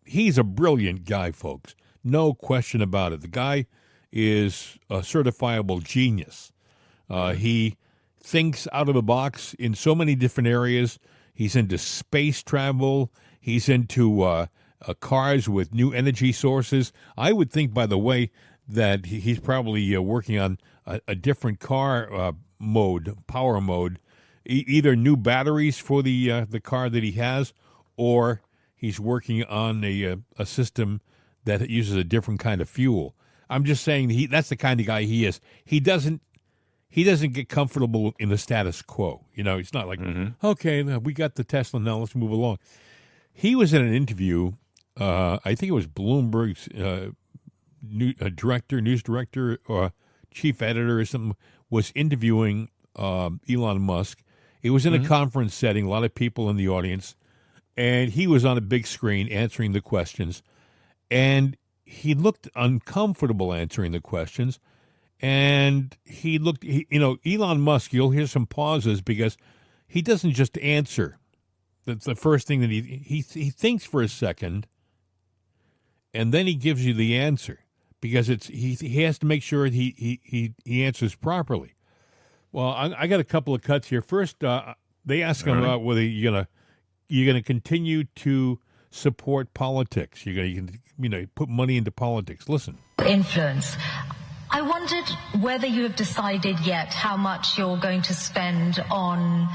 He's a brilliant guy, folks. No question about it. The guy is a certifiable genius. He thinks out of the box in so many different areas. He's into space travel. He's into cars with new energy sources. I would think, by the way, that he's probably working on a different car power mode, either new batteries for the car that he has, or he's working on a system that uses a different kind of fuel. I'm just saying that's the kind of guy he is. He doesn't get comfortable in the status quo. It's not like, okay, we got the Tesla, now let's move along. He was in an interview, I think it was Bloomberg's news director or chief editor or something, was interviewing Elon Musk. It was in a conference setting, a lot of people in the audience, and he was on a big screen answering the questions, and he looked uncomfortable answering the questions, and Elon Musk, you'll hear some pauses because he doesn't just answer. That's the first thing that he thinks for a second, and then he gives you the answer because he has to make sure he answers properly. Well, I got a couple of cuts here. First, they ask him about whether you're gonna continue to support politics. You're gonna put money into politics. Listen. Influence. I wondered whether you have decided yet how much you're going to spend on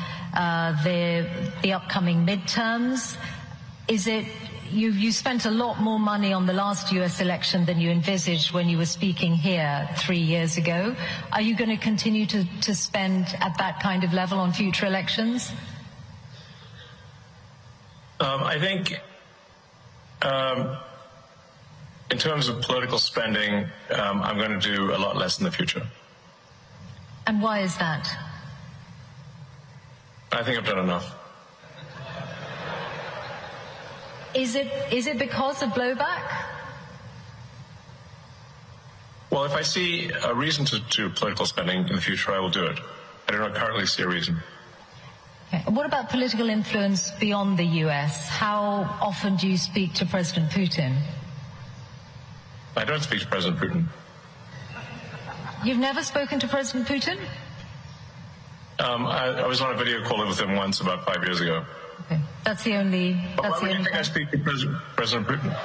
the upcoming midterms. Is it you spent a lot more money on the last U.S. election than you envisaged when you were speaking here 3 years ago. Are you going to continue to spend at that kind of level on future elections? I think in terms of political spending, I'm going to do a lot less in the future. And why is that? I think I've done enough. Is it because of blowback? Well, if I see a reason to do political spending in the future, I will do it. I do not currently see a reason. Okay. What about political influence beyond the U.S.? How often do you speak to President Putin? I don't speak to President Putin. You've never spoken to President Putin? I was on a video call with him once about 5 years ago. Okay. That's the only. Why would you think I speak to President Putin?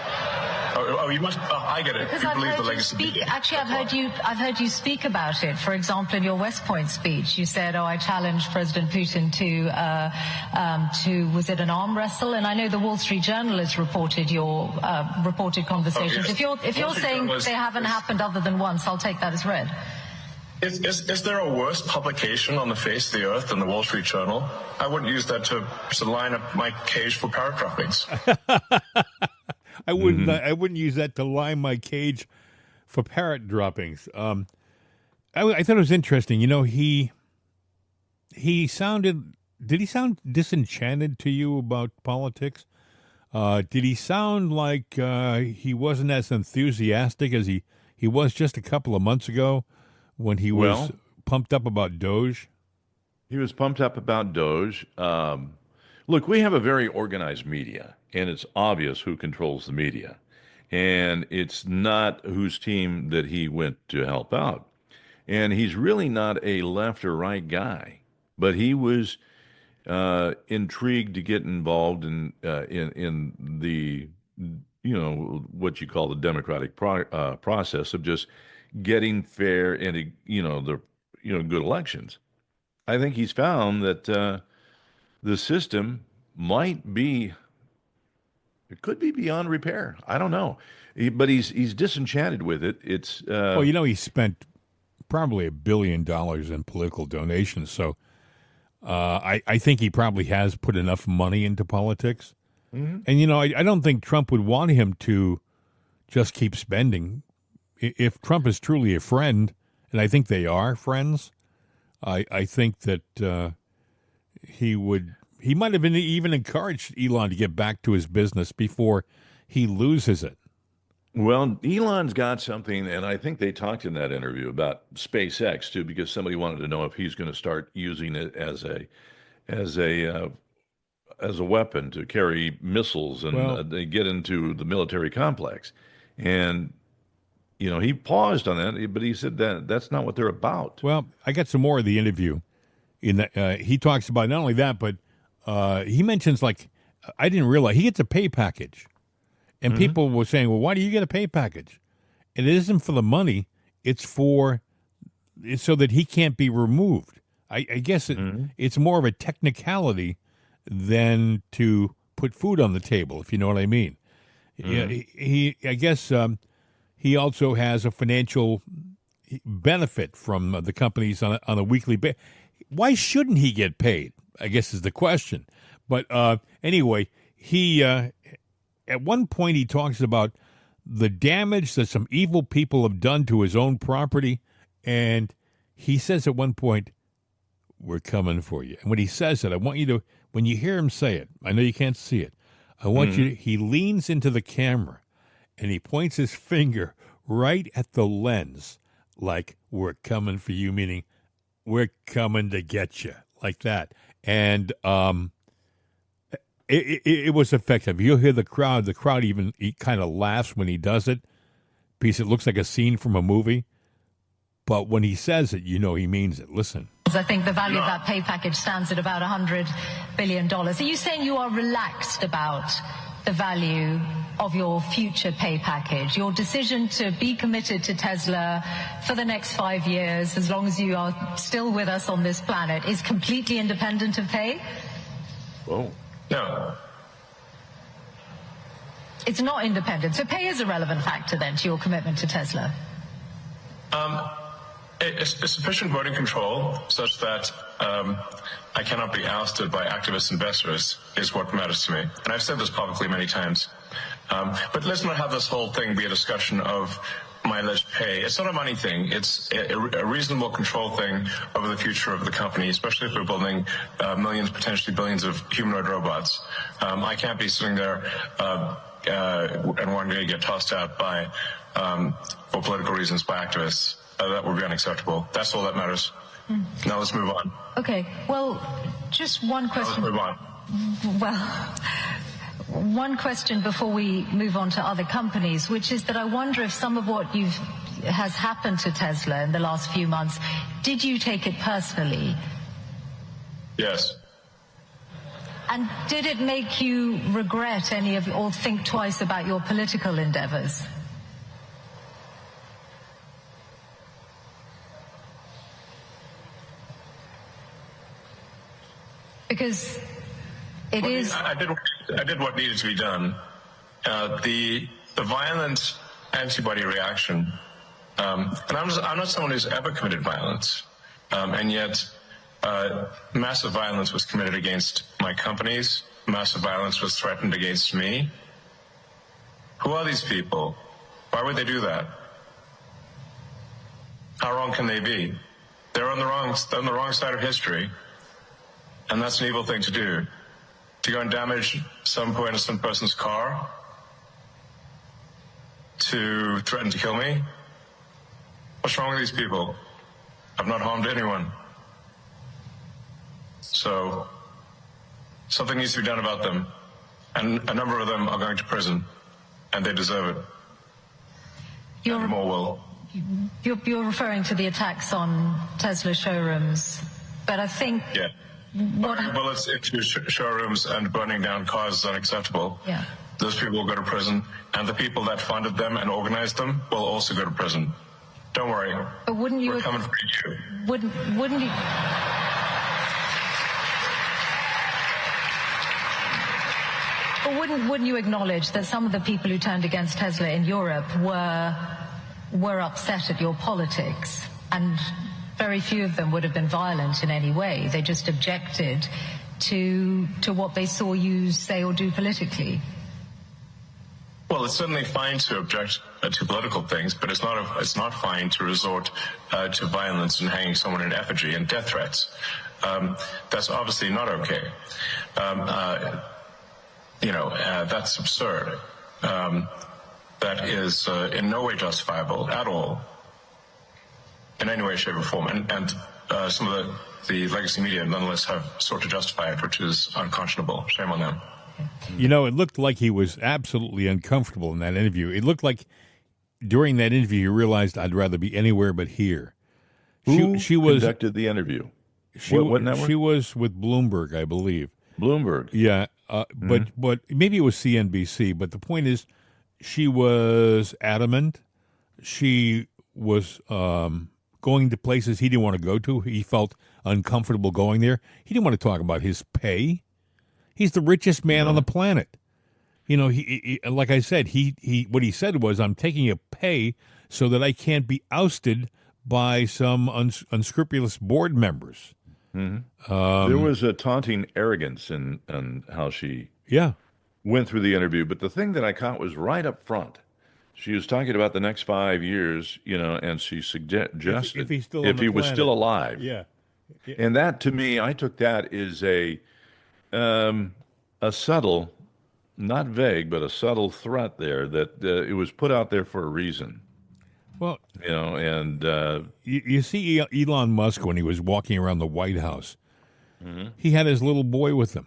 Oh, you must. I get it. Because You believe the legacy. Actually, I've heard you speak about it. For example, in your West Point speech, you said, "Oh, I challenged President Putin to was it an arm wrestle?" And I know the Wall Street Journal has reported your reported conversations. Oh, yes. If you're saying they haven't happened other than once, I'll take that as read. Is there a worse publication on the face of the earth than the Wall Street Journal? I wouldn't use that to line up my cage for parrot droppings. I wouldn't. I wouldn't use that to line my cage for parrot droppings. I thought it was interesting. You know, he sounded. Did he sound disenchanted to you about politics? Did he sound like he wasn't as enthusiastic as he was just a couple of months ago when he was pumped up about Doge? He was pumped up about Doge. Look, we have a very organized media, and it's obvious who controls the media. And it's not whose team that he went to help out. And he's really not a left or right guy, but he was intrigued to get involved in the, you know, what you call the democratic process of just getting fair and, good elections. I think he's found that the system might be, it could be beyond repair. I don't know. But he's disenchanted with it. It's well, you know, he spent probably $1 billion in political donations. So I think he probably has put enough money into politics. Mm-hmm. And, you know, I don't think Trump would want him to just keep spending. If Trump is truly a friend, and I think they are friends, I think that he might have even encouraged Elon to get back to his business before he loses it. Well, Elon's got something, and I think they talked in that interview about SpaceX too, because somebody wanted to know if he's going to start using it as a weapon to carry missiles and they get into the military complex. And you know, he paused on that, but he said that that's not what they're about. Well, I got some more of the interview. In that he talks about not only that, but he mentions, like, I didn't realize he gets a pay package. And people were saying, well, why do you get a pay package? And it isn't for the money. It's so that he can't be removed. I guess it's more of a technicality than to put food on the table, if you know what I mean. I guess he also has a financial benefit from the companies on a weekly basis. Why shouldn't he get paid, I guess is the question. But anyway, he at one point he talks about the damage that some evil people have done to his own property, and he says at one point, we're coming for you. And when he says it, I want you to, when you hear him say it, I know you can't see it, I want you to, he leans into the camera and he points his finger right at the lens, like, we're coming for you, meaning we're coming to get you, like that. And it was effective. You'll hear the crowd even kind of laughs when he does it, because it looks like a scene from a movie. But when he says it, you know he means it. Listen. I think the value of that pay package stands at about $100 billion. Are you saying you are relaxed about the value of your future pay package? Your decision to be committed to Tesla for the next 5 years, as long as you are still with us on this planet, is completely independent of pay? Whoa. No. It's not independent. So pay is a relevant factor then to your commitment to Tesla. A sufficient voting control such that I cannot be ousted by activist investors is what matters to me. And I've said this publicly many times. But let's not have this whole thing be a discussion of my alleged pay. It's not a money thing. It's a reasonable control thing over the future of the company, especially if we're building millions, potentially billions of humanoid robots. I can't be sitting there and one day get tossed out by, for political reasons, by activists. That would be unacceptable. That's all that matters. Now let's move on. Okay. Well, just one question. Let's move on. Well, one question before we move on to other companies, which is that I wonder if some of what has happened to Tesla in the last few months, did you take it personally? Yes. And did it make you regret any of, or think twice about your political endeavors? Because it is. I did what needed to be done. The violent antibody reaction, and I'm not someone who's ever committed violence, and yet massive violence was committed against my companies. Massive violence was threatened against me. Who are these people? Why would they do that? How wrong can they be? They're on the wrong side of history. And that's an evil thing to do. To go and damage some poor innocent person's car? To threaten to kill me? What's wrong with these people? I've not harmed anyone. So, something needs to be done about them. And a number of them are going to prison. And they deserve it. And more will. You're referring to the attacks on Tesla showrooms. But I think... Yeah. Firing bullets into showrooms and burning down cars is unacceptable. Yeah. Those people will go to prison, and the people that funded them and organized them will also go to prison. Don't worry. But wouldn't you? We're coming for you. Wouldn't you? But wouldn't you acknowledge that some of the people who turned against Tesla in Europe were upset at your politics, and very few of them would have been violent in any way. They just objected to what they saw you say or do politically. Well, it's certainly fine to object to political things, but it's not fine to resort to violence and hanging someone in effigy and death threats. That's obviously not okay. That's absurd. That is in no way justifiable at all. In any way, shape, or form. And some of the legacy media nonetheless have sought to justify it, which is unconscionable. Shame on them. You know, it looked like he was absolutely uncomfortable in that interview. It looked like during that interview he realized, I'd rather be anywhere but here. Who conducted the interview? What network? She was with Bloomberg, I believe. Bloomberg? Yeah, but maybe it was CNBC. But the point is, she was adamant. She was... going to places he didn't want to go to. He felt uncomfortable going there. He didn't want to talk about his pay. He's the richest man on the planet. You know, he like I said, he what he said was, I'm taking a pay so that I can't be ousted by some unscrupulous board members. Mm-hmm. There was a taunting arrogance in how she went through the interview. But the thing that I caught was right up front. She was talking about the next 5 years, and she suggested if he was still alive. Yeah. And that, to me, I took that as a subtle, not vague, but a subtle threat there that it was put out there for a reason. Well, and you see Elon Musk when he was walking around the White House, he had his little boy with him.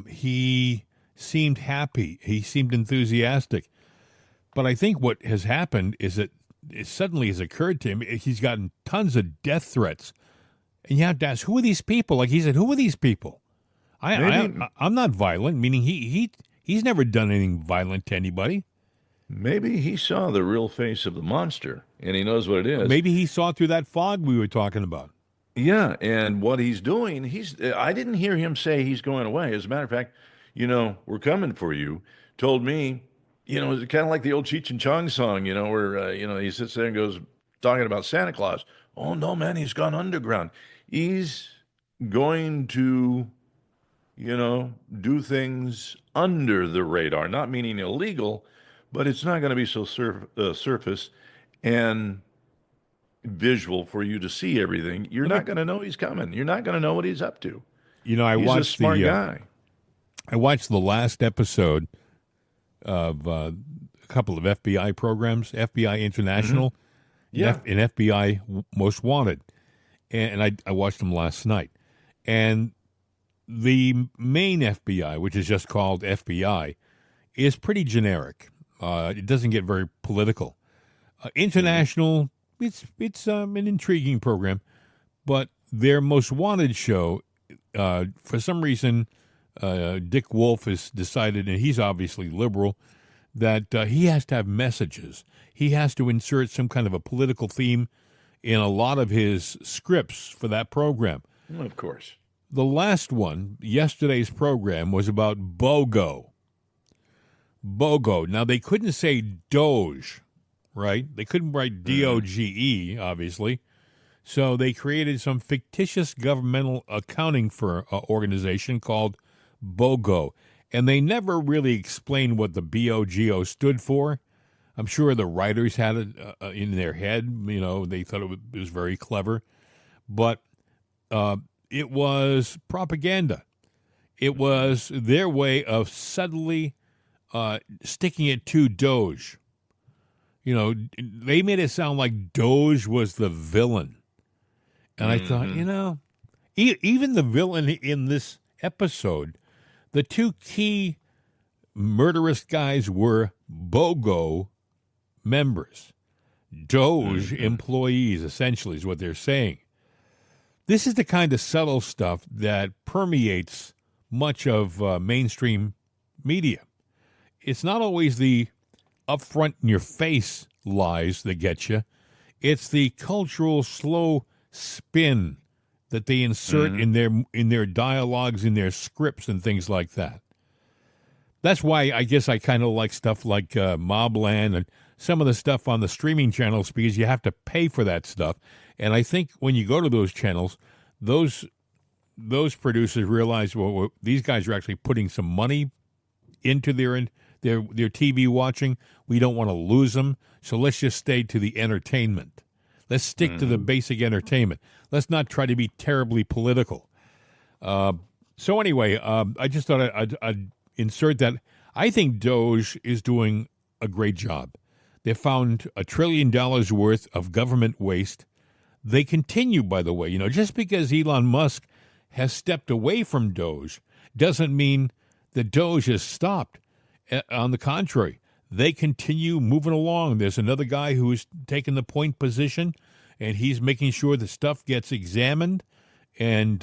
He seemed happy. He seemed enthusiastic. But I think what has happened is that it suddenly has occurred to him, he's gotten tons of death threats. And you have to ask, who are these people? Like he said, who are these people? I'm not violent, meaning he's never done anything violent to anybody. Maybe he saw the real face of the monster, and he knows what it is. Maybe he saw through that fog we were talking about. Yeah, and what he's doing, I didn't hear him say he's going away. As a matter of fact, we're coming for you, told me, it's kind of like the old Cheech and Chong song, where, he sits there and goes, talking about Santa Claus. Oh, no, man, he's gone underground. He's going to, do things under the radar, not meaning illegal, but it's not going to be so surface and visual for you to see everything. You're not going to know he's coming. You're not going to know what he's up to. He's a smart guy. I watched the last episode of a couple of FBI programs, FBI International, and FBI Most Wanted, and I watched them last night. And the main FBI, which is just called FBI, is pretty generic. It doesn't get very political. International, it's an intriguing program, but their Most Wanted show, for some reason, Dick Wolf has decided, and he's obviously liberal, that he has to have messages. He has to insert some kind of a political theme in a lot of his scripts for that program. Well, of course. The last one, yesterday's program, was about BOGO. BOGO. Now, they couldn't say Doge, right? They couldn't write DOGE, obviously. So they created some fictitious governmental accounting for organization called BOGO. And they never really explained what the BOGO stood for. I'm sure the writers had it in their head. They thought it was very clever. But it was propaganda. It was their way of subtly sticking it to Doge. They made it sound like Doge was the villain. And I thought, even the villain in this episode, the two key murderous guys were BOGO members. Doge employees, essentially, is what they're saying. This is the kind of subtle stuff that permeates much of mainstream media. It's not always the upfront in your face lies that get you. It's the cultural slow spin that they insert in their dialogues, in their scripts, and things like that. That's why I guess I kind of like stuff like Mobland and some of the stuff on the streaming channels, because you have to pay for that stuff. And I think when you go to those channels, those producers realize, well, these guys are actually putting some money into their TV watching. We don't want to lose them, so let's just stay to the entertainment. Let's stick to the basic entertainment. Let's not try to be terribly political. So anyway, I just thought I'd insert that. I think Doge is doing a great job. They found $1 trillion worth of government waste. They continue, by the way. Just because Elon Musk has stepped away from Doge doesn't mean that Doge has stopped. On the contrary, they continue moving along. There's another guy who's taken the point position, and he's making sure the stuff gets examined, and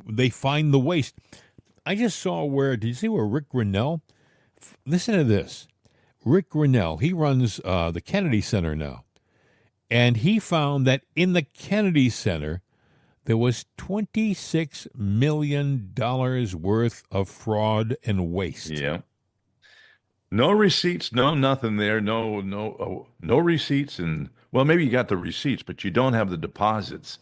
they find the waste. I just saw did you see where Rick Grinnell? Listen to this. Rick Grinnell, he runs the Kennedy Center now, and he found that in the Kennedy Center, there was $26 million worth of fraud and waste. Yeah. No receipts, no nothing there, no receipts, and well, maybe you got the receipts, but you don't have the deposits,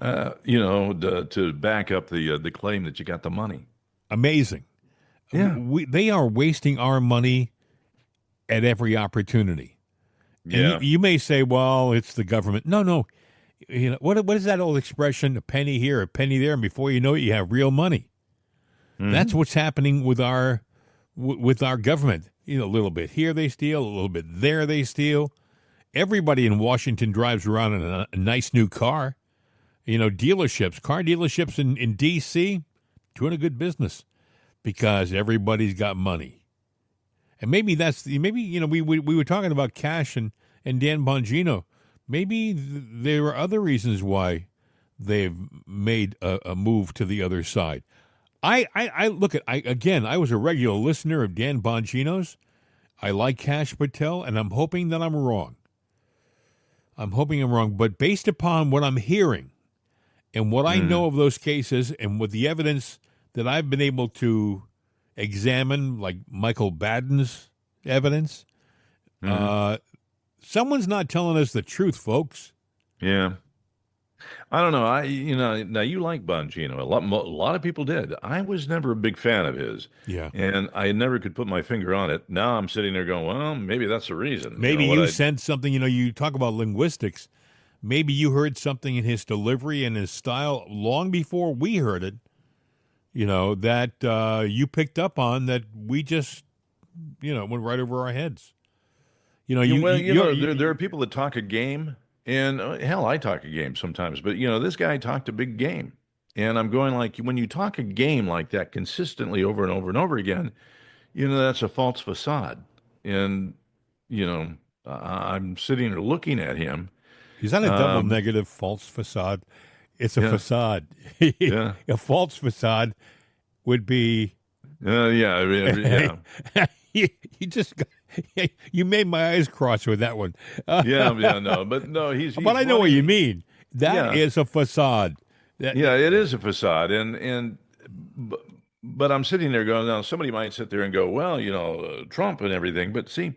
to back up the claim that you got the money. Amazing. Yeah, they are wasting our money at every opportunity. Yeah, and you may say, well, it's the government. No. What is that old expression? A penny here, a penny there, and before you know it, you have real money. That's what's happening with our government. A little bit here they steal, a little bit there they steal. Everybody in Washington drives around in a nice new car. Car dealerships in D.C., doing a good business because everybody's got money. And maybe we were talking about Kash and Dan Bongino. Maybe there are other reasons why they've made a move to the other side. I was a regular listener of Dan Bongino's. I like Kash Patel, and I'm hoping that I'm wrong. But based upon what I'm hearing and what I know of those cases and with the evidence that I've been able to examine, like Michael Baden's evidence. Someone's not telling us the truth, folks. Yeah. I don't know. Now you like Bongino. A lot of people did. I was never a big fan of his. Yeah. And I never could put my finger on it. Now I'm sitting there going, well, maybe that's the reason. Maybe you sensed something. You talk about linguistics. Maybe you heard something in his delivery and his style long before we heard it, that you picked up on that we just, went right over our heads. There are people that talk a game. And hell, I talk a game sometimes, but this guy talked a big game, and I'm going like, when you talk a game like that consistently over and over and over again, that's a false facade. And I'm sitting there looking at him. Is that a double negative false facade? It's a facade. Yeah. A false facade would be. Yeah. You just got. You made my eyes cross with that one. But he's But I know what you mean. That is a facade. It is a facade, but I'm sitting there going, now somebody might sit there and go, well, Trump and everything. But see,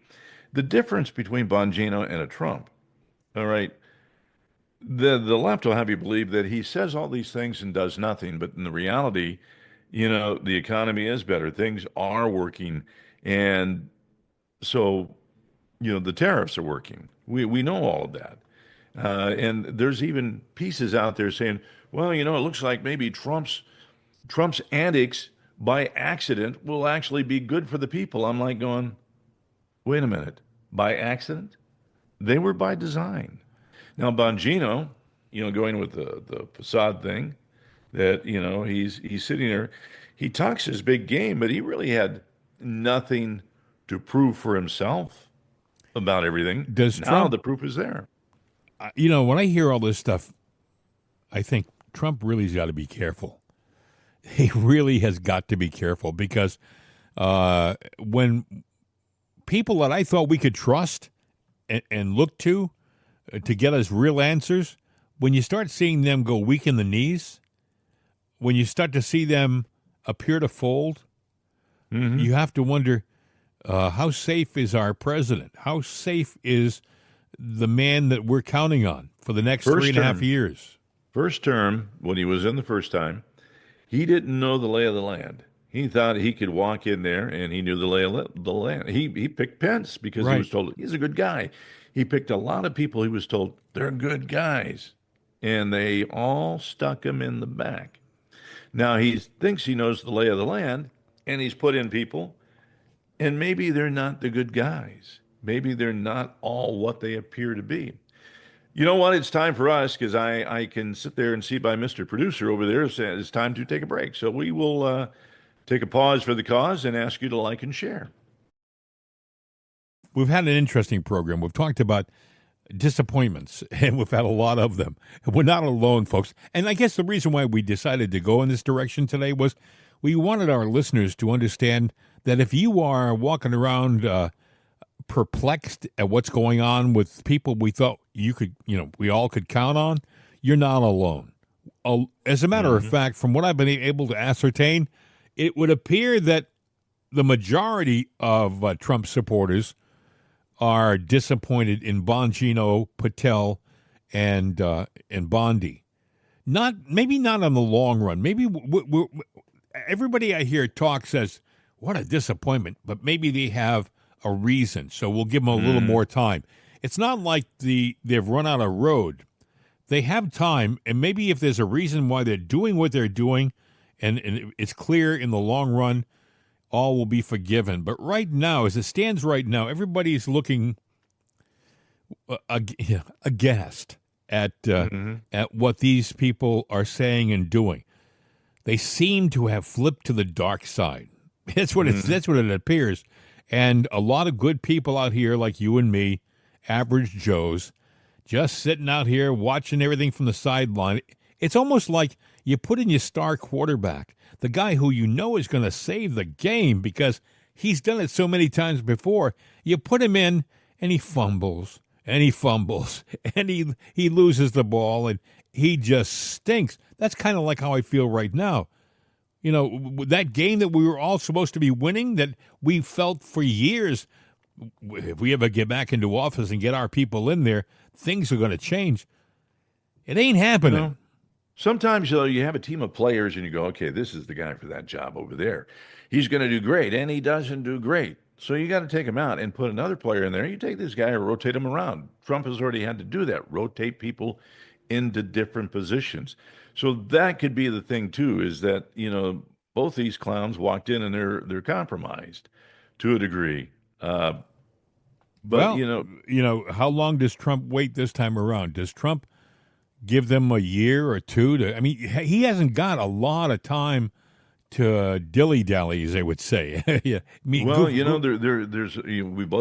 the difference between Bongino and a Trump, all right, the left will have you believe that he says all these things and does nothing, but in the reality, the economy is better, things are working, and so, the tariffs are working. We know all of that. And there's even pieces out there saying, well, it looks like maybe Trump's antics by accident will actually be good for the people. I'm like going, wait a minute, by accident? They were by design. Now, Bongino, going with the facade thing, that, he's sitting there, he talks his big game, but he really had nothing to prove for himself about everything. Now the proof is there. When I hear all this stuff, I think Trump really's got to be careful. He really has got to be careful because when people that I thought we could trust and look to get us real answers, when you start seeing them go weak in the knees, when you start to see them appear to fold, you have to wonder, how safe is our president? How safe is the man that we're counting on for the next 3.5 years? First term, when he was in the first time, he didn't know the lay of the land. He thought he could walk in there and he knew the lay of the land. He picked Pence because he was told he's a good guy. He picked a lot of people he was told they're good guys, and they all stuck him in the back. Now he thinks he knows the lay of the land, and he's put in people. And maybe they're not the good guys. Maybe they're not all what they appear to be. You know what? It's time for us, because I can sit there and see by Mr. Producer over there, it's time to take a break. So we will take a pause for the cause and ask you to like and share. We've had an interesting program. We've talked about disappointments, and we've had a lot of them. We're not alone, folks. And I guess the reason why we decided to go in this direction today was we wanted our listeners to understand that if you are walking around perplexed at what's going on with people we thought we all could count on, you're not alone. As a matter of fact, from what I've been able to ascertain, it would appear that the majority of Trump supporters are disappointed in Bongino, Patel, and Bondi. Maybe not on the long run. Maybe everybody I hear talk says, what a disappointment, but maybe they have a reason, so we'll give them a little more time. It's not like they've run out of road. They have time, and maybe if there's a reason why they're doing what they're doing, and it's clear in the long run, all will be forgiven. But right now, as it stands right now, everybody's looking aghast at what these people are saying and doing. They seem to have flipped to the dark side. That's what it appears. And a lot of good people out here, like you and me, average Joes, just sitting out here watching everything from the sideline. It's almost like you put in your star quarterback, the guy who you know is going to save the game because he's done it so many times before. You put him in, and he fumbles, and he loses the ball, and he just stinks. That's kind of like how I feel right now. That game that we were all supposed to be winning, that we felt for years, if we ever get back into office and get our people in there, things are going to change. It ain't happening. Sometimes, you have a team of players and you go, okay, this is the guy for that job over there. He's going to do great, and he doesn't do great. So you got to take him out and put another player in there. You take this guy and rotate him around. Trump has already had to do that, rotate people into different positions. So that could be the thing, too, is that, both these clowns walked in and they're compromised to a degree. But, how long does Trump wait this time around? Does Trump give them a year or two he hasn't got a lot of time to dilly-dally, as they would say. Yeah. We both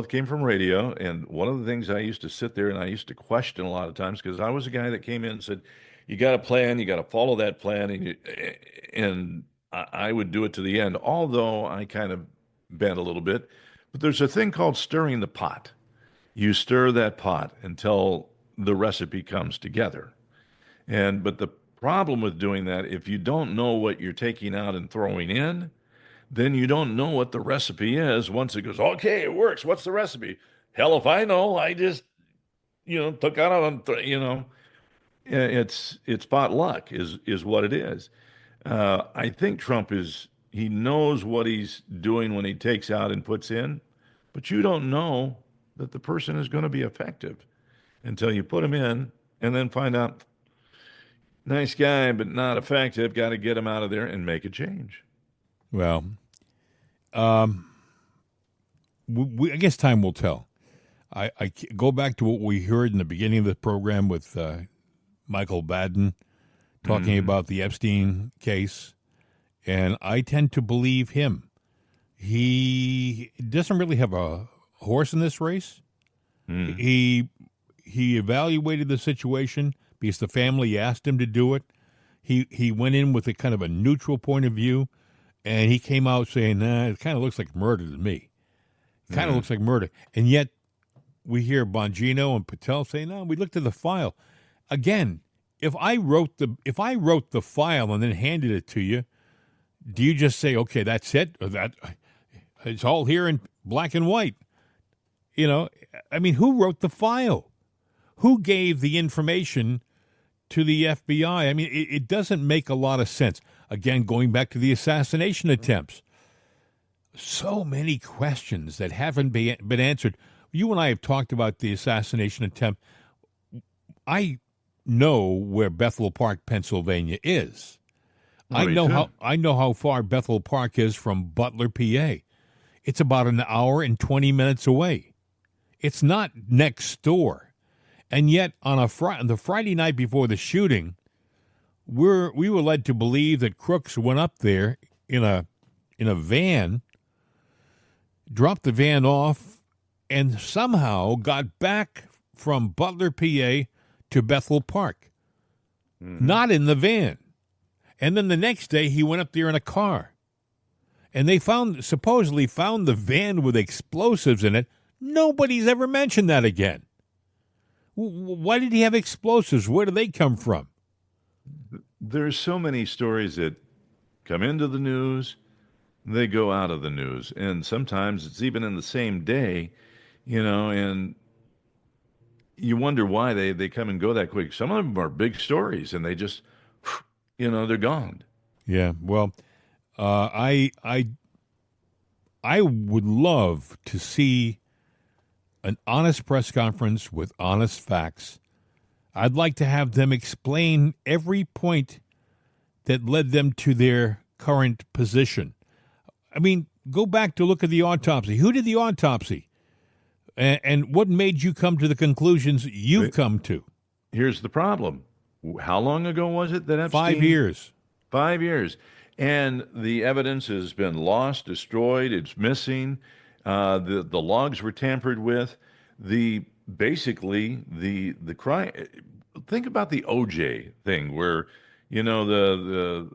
came from radio, and one of the things I used to sit there and I used to question a lot of times, because I was a guy that came in and said, you got a plan, you got to follow that plan, and I would do it to the end, although I kind of bent a little bit. But there's a thing called stirring the pot. You stir that pot until the recipe comes together. But the problem with doing that, if you don't know what you're taking out and throwing in, then you don't know what the recipe is. Once it goes, okay, it works. What's the recipe? Hell if I know. I just, took out it's pot luck is what it is. I think Trump he knows what he's doing when he takes out and puts in, but you don't know that the person is going to be effective until you put him in and then find out, nice guy, but not effective. Got to get him out of there and make a change. Well, I guess time will tell. I go back to what we heard in the beginning of the program with Michael Baden talking about the Epstein case, and I tend to believe him. He doesn't really have a horse in this race. He evaluated the situation because the family asked him to do it. He went in with a kind of a neutral point of view, and he came out saying, nah, it kind of looks like murder to me. It kind of looks like murder. And yet we hear Bongino and Patel say, no, we looked at the file. Again, if I wrote the file and then handed it to you, do you just say, okay, that's it? Or that it's all here in black and white? Who wrote the file? Who gave the information to the FBI? It doesn't make a lot of sense. Again, going back to the assassination attempts, so many questions that haven't been answered. You and I have talked about the assassination attempt. I know where Bethel Park, Pennsylvania is. I know how far Bethel Park is from Butler, PA. It's about an hour and 20 minutes away. It's not next door. And yet, on the Friday night before the shooting, we were led to believe that crooks went up there in a van, dropped the van off, and somehow got back from Butler, PA, to Bethel Park. Not in the van. And then the next day, he went up there in a car. And they supposedly found the van with explosives in it. Nobody's ever mentioned that again. Why did he have explosives? Where do they come from? There's so many stories that come into the news, they go out of the news. And sometimes it's even in the same day, and you wonder why they come and go that quick. Some of them are big stories, and they just, they're gone. Yeah, well, I would love to see an honest press conference with honest facts. I'd like to have them explain every point that led them to their current position. Go back to look at the autopsy. Who did the autopsy? And what made you come to the conclusions you've come to? Here's the problem. How long ago was it that Epstein? 5 years. 5 years. And the evidence has been lost, destroyed, it's missing. The logs were tampered with. The crime. Think about the OJ thing, where the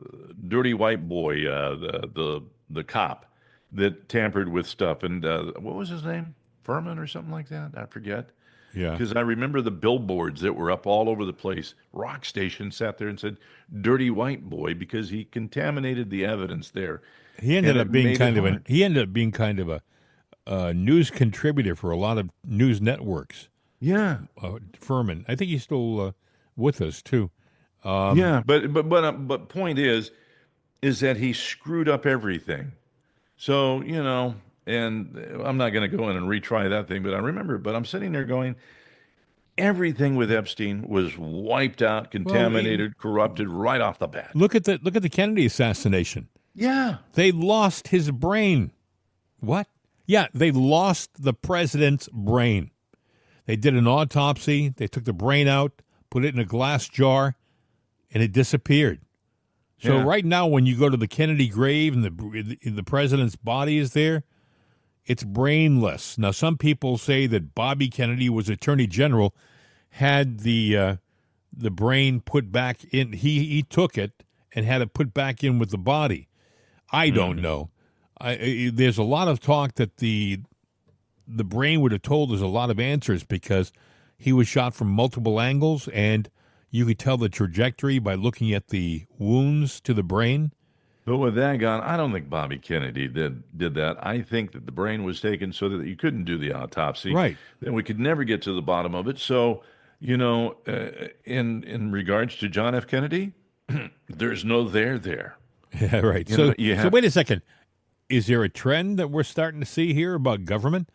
dirty white boy, the cop that tampered with stuff, and what was his name? Furman or something like that. I forget. Yeah. Because I remember the billboards that were up all over the place. Rock Station sat there and said, "Dirty white boy," because he contaminated the evidence there. He ended And up it being made kind it of hard. a news contributor for a lot of news networks. Yeah. Furman, I think he's still with us too. Yeah, but point is that he screwed up everything. So, and I'm not going to go in and retry that thing, but I remember. But I'm sitting there going, everything with Epstein was wiped out, contaminated, corrupted right off the bat. Look at the Kennedy assassination. Yeah, they lost his brain. What? Yeah, they lost the president's brain. They did an autopsy. They took the brain out, put it in a glass jar, and it disappeared. So right now, when you go to the Kennedy grave and the president's body is there, it's brainless. Now, some people say that Bobby Kennedy was Attorney General, had the brain put back in. He took it and had it put back in with the body. I don't know. There's a lot of talk that the brain would have told us a lot of answers because he was shot from multiple angles, and you could tell the trajectory by looking at the wounds to the brain. But with that gone, I don't think Bobby Kennedy did that. I think that the brain was taken so that you couldn't do the autopsy. Right. Then we could never get to the bottom of it. So, in regards to John F. Kennedy, there's no there. Yeah, right. So wait a second. Is there a trend that we're starting to see here about government?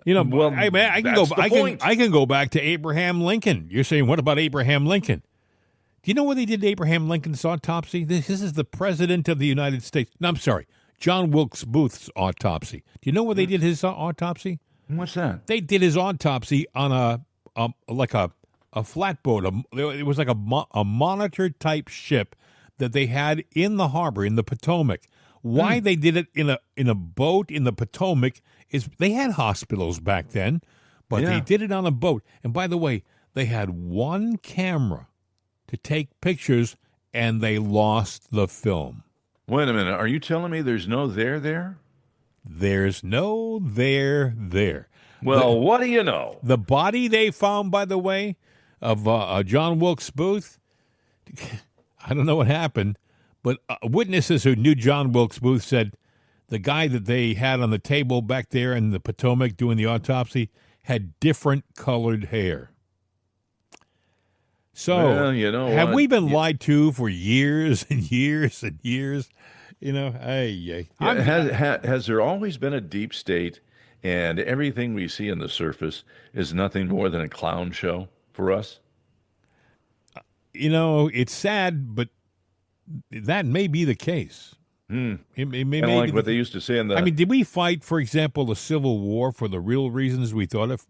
Well, I can go back to Abraham Lincoln. You're saying, what about Abraham Lincoln? Do you know what they did to Abraham Lincoln's autopsy? This is the president of the United States. No, I'm sorry, John Wilkes Booth's autopsy. Do you know what they did his autopsy? What's that? They did his autopsy on a flatboat. It was like a monitor type ship that they had in the harbor in the Potomac. Why they did it in a boat in the Potomac is they had hospitals back then, but they did it on a boat. And by the way, they had one camera to take pictures, and they lost the film. Wait a minute. Are you telling me there's no there? There's no there. Well, what do you know? The body they found, by the way, of John Wilkes Booth, I don't know what happened, but witnesses who knew John Wilkes Booth said the guy that they had on the table back there in the Potomac doing the autopsy had different colored hair. So, have we been lied to for years and years and years? Has there always been a deep state, and everything we see on the surface is nothing more than a clown show for us? It's sad, but that may be the case. It may like what they used to say in the... I mean, did we fight, for example, the Civil War for the real reasons we fought it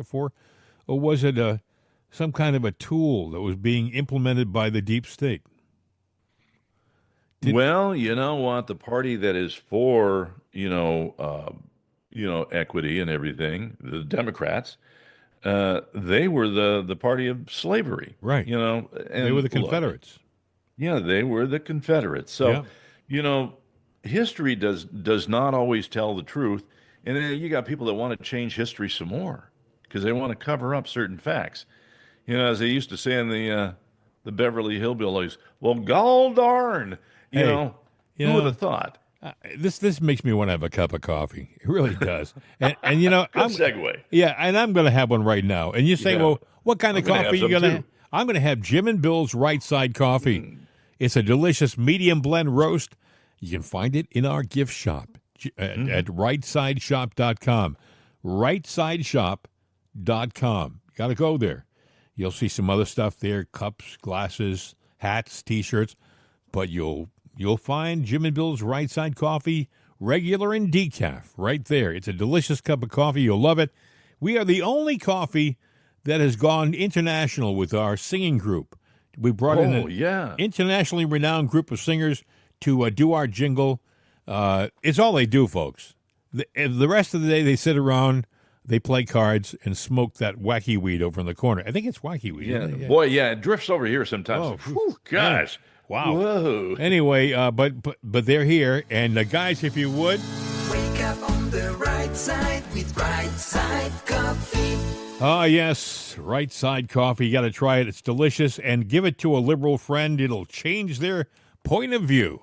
for? Or was it some kind of a tool that was being implemented by the deep state? Well, you know what? The party that is for, equity and everything, the Democrats, they were the party of slavery. Right. And they were the Confederates. They were the Confederates. So, history does not always tell the truth. And then you got people that want to change history some more because they want to cover up certain facts. As they used to say in the Beverly Hillbillies, well, gol darn, who would have thought? This makes me want to have a cup of coffee. It really does. And good segue. Yeah, and I'm going to have one right now. And you say, well, what kind of coffee are you going to have? I'm going to have Jim and Bill's Right Side Coffee. It's a delicious medium blend roast. You can find it in our gift shop at rightsideshop.com. Rightsideshop.com. Got to go there. You'll see some other stuff there, cups, glasses, hats, T-shirts, but you'll find Jim and Bill's Right Side Coffee, regular and decaf, right there. It's a delicious cup of coffee. You'll love it. We are the only coffee that has gone international with our singing group. We brought in an internationally renowned group of singers to do our jingle. It's all they do, folks. The rest of the day, they sit around, they play cards, and smoke that wacky weed over in the corner. I think it's wacky weed. Yeah, boy, it drifts over here sometimes. Oh, gosh. Wow. Whoa. Anyway, but they're here. And guys, if you would. Wake up. up on the right side with Right Side Coffee. Ah, yes, Right Side Coffee. You got to try it. It's delicious. And give it to a liberal friend. It'll change their point of view.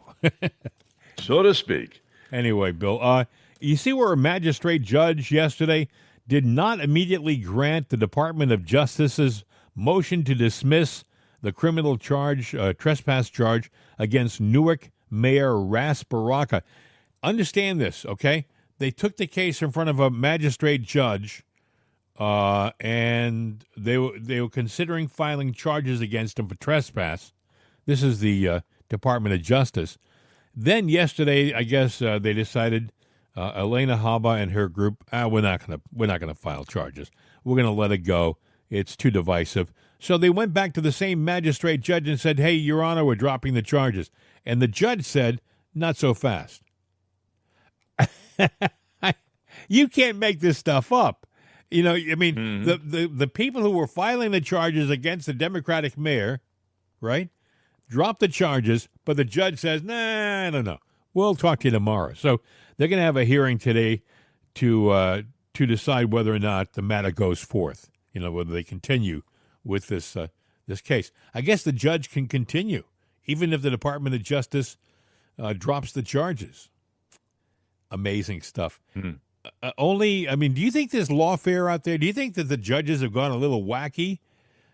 So to speak. Anyway, Bill, you see where a magistrate judge yesterday did not immediately grant the Department of Justice's motion to dismiss the criminal charge, trespass charge against Newark Mayor Ras Baraka. Understand this, okay? They took the case in front of a magistrate judge, and they were considering filing charges against him for trespass. This is the Department of Justice. Then yesterday, I guess they decided Elena Haba and her group, we're not gonna file charges. We're gonna let it go. It's too divisive. So they went back to the same magistrate judge and said, "Hey, Your Honor, we're dropping the charges." And the judge said, "Not so fast." You can't make this stuff up. You know, I mean, the people who were filing the charges against the Democratic mayor, right, dropped the charges, but the judge says, "Nah, I don't know. We'll talk to you tomorrow." So they're going to have a hearing today to decide whether or not the matter goes forth. You know, whether they continue with this case. I guess the judge can continue, even if the Department of Justice drops the charges. Amazing stuff. I mean, do you think there's lawfare out there? Do you think that the judges have gone a little wacky?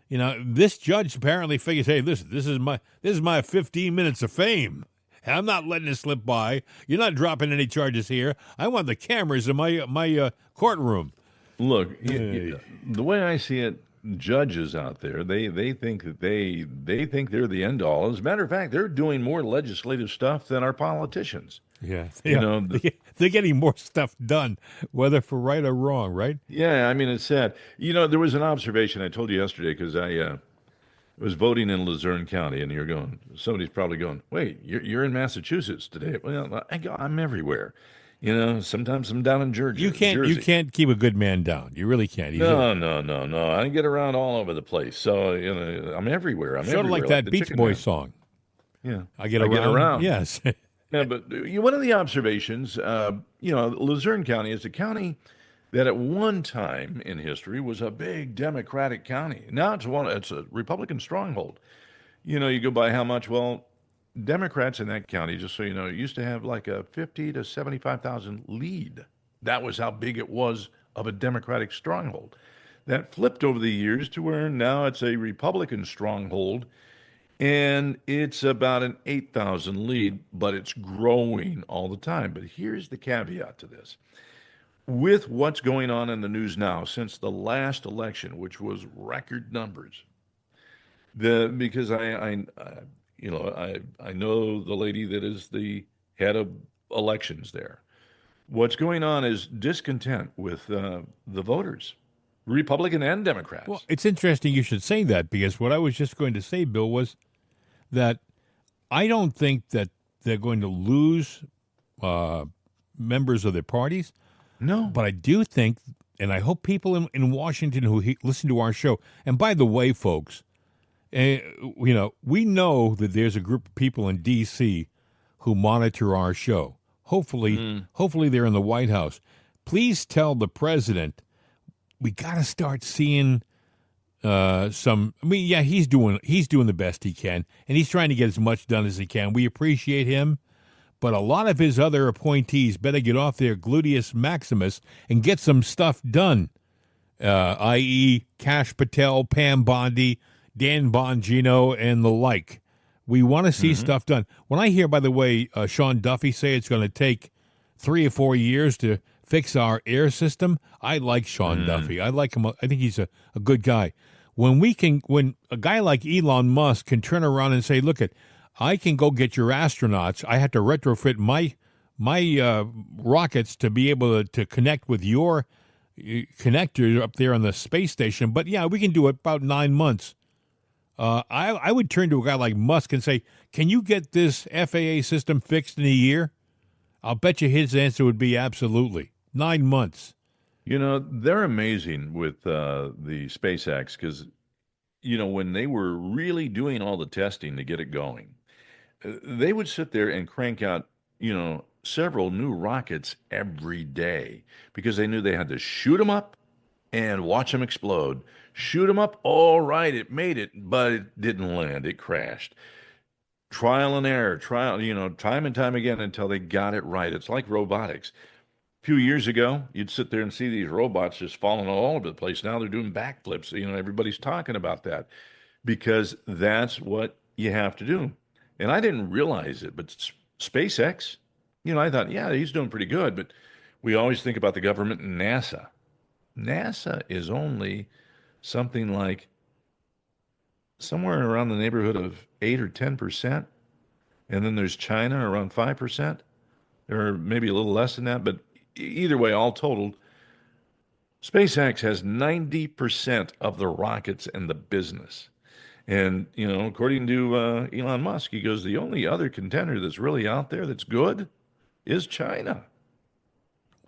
You know, this judge apparently figures, hey, listen, this is my 15 minutes of fame. I'm not letting it slip by. You're not dropping any charges here. I want the cameras in my courtroom. Look, the way I see it, judges out there, they think that they think they're the end all. As a matter of fact, they're doing more legislative stuff than our politicians. Yeah, you know, they're getting more stuff done, whether for right or wrong, right? Yeah, I mean, it's sad. You know, there was an observation I told you yesterday because I was voting in Luzerne County, and somebody's probably going, wait, you're in Massachusetts today. Well, I'm everywhere. You know, sometimes I'm down in Jersey. You can't keep a good man down. You really can't. No. I get around all over the place. So, you know, I'm everywhere. Sort of like that Beach Boys song. Yeah. I get around. Yes. Yeah, but one of the observations, you know, Luzerne County is a county that at one time in history was a big Democratic county. Now it's a Republican stronghold. You know, you go by how much? Well, Democrats in that county, just so you know, used to have like a 50 to 75,000 lead. That was how big it was of a Democratic stronghold. That flipped over the years to where now it's a Republican stronghold, and it's about an 8,000 lead, but it's growing all the time. But here's the caveat to this. With what's going on in the news now since the last election, which was record numbers, because I know the lady that is the head of elections there. What's going on is discontent with the voters, Republican and Democrats. Well, it's interesting you should say that, because what I was just going to say, Bill, was that I don't think that they're going to lose members of their parties. No. But I do think, and I hope people in Washington who listen to our show, and by the way, folks, you know, we know that there's a group of people in D.C. who monitor our show. Hopefully they're in the White House. Please tell the president we got to start seeing some. I mean, yeah, he's doing the best he can, and he's trying to get as much done as he can. We appreciate him, but a lot of his other appointees better get off their gluteus maximus and get some stuff done. I.e., Kash Patel, Pam Bondi, Dan Bongino, and the like. We want to see stuff done. When I hear, by the way, Sean Duffy say it's going to take 3 or 4 years to fix our air system, I like Sean Duffy. I like him. I think he's a good guy. When a guy like Elon Musk can turn around and say, look, I can go get your astronauts. I have to retrofit my rockets to be able to connect with your connector up there on the space station. But yeah, we can do it about 9 months. I would turn to a guy like Musk and say, can you get this FAA system fixed in a year? I'll bet you his answer would be absolutely. 9 months. You know, they're amazing with the SpaceX because, you know, when they were really doing all the testing to get it going, they would sit there and crank out, you know, several new rockets every day because they knew they had to shoot them up and watch them explode. Shoot them up, all right, it made it, but it didn't land. It crashed. Trial and error, time and time again until they got it right. It's like robotics. A few years ago, you'd sit there and see these robots just falling all over the place. Now they're doing backflips. Everybody's talking about that because that's what you have to do. And I didn't realize it, but SpaceX, I thought, yeah, he's doing pretty good. But we always think about the government and NASA. NASA is only something like somewhere around the neighborhood of 8 or 10%. And then there's China around 5%, or maybe a little less than that. But either way, all totaled, SpaceX has 90% of the rockets and the business. And, according to Elon Musk, he goes, the only other contender that's really out there that's good is China.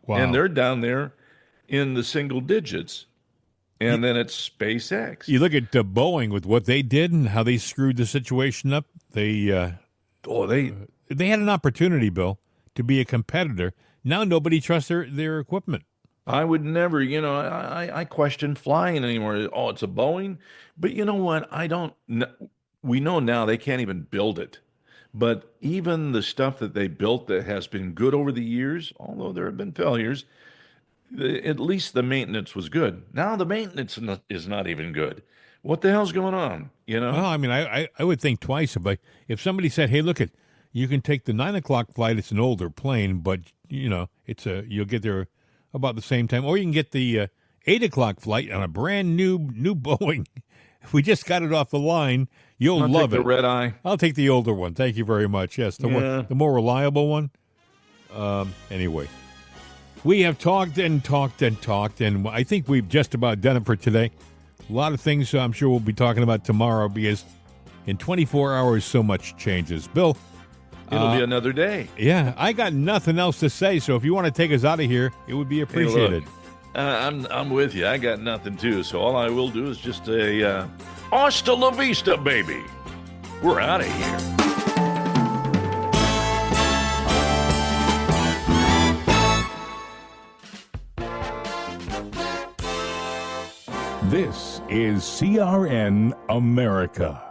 Wow. And they're down there in the single digits. And then it's SpaceX. You look at Boeing with what they did and how they screwed the situation up. They had an opportunity, Bill, to be a competitor. Now nobody trusts their equipment. I would never, I question flying anymore. Oh, it's a Boeing. But you know what? We know now they can't even build it. But even the stuff that they built that has been good over the years, although there have been failures, at least the maintenance was good. Now the maintenance is not even good. What the hell's going on? Well, I mean, I would think twice if somebody said, "Hey, look you can take the 9 o'clock flight. It's an older plane, but you'll get there about the same time, or you can get the 8 o'clock flight on a brand new Boeing. If we just got it off the line, you'll love it. The red eye. I'll take the older one. Thank you very much. Yes, the more reliable one. Anyway, we have talked and talked and talked, and I think we've just about done it for today. A lot of things I'm sure we'll be talking about tomorrow because in 24 hours, so much changes. Bill. It'll be another day. Yeah, I got nothing else to say, so if you want to take us out of here, it would be appreciated. Hey, look, I'm with you. I got nothing, too, so all I will do is just hasta la vista, baby. We're out of here. This is CRN America.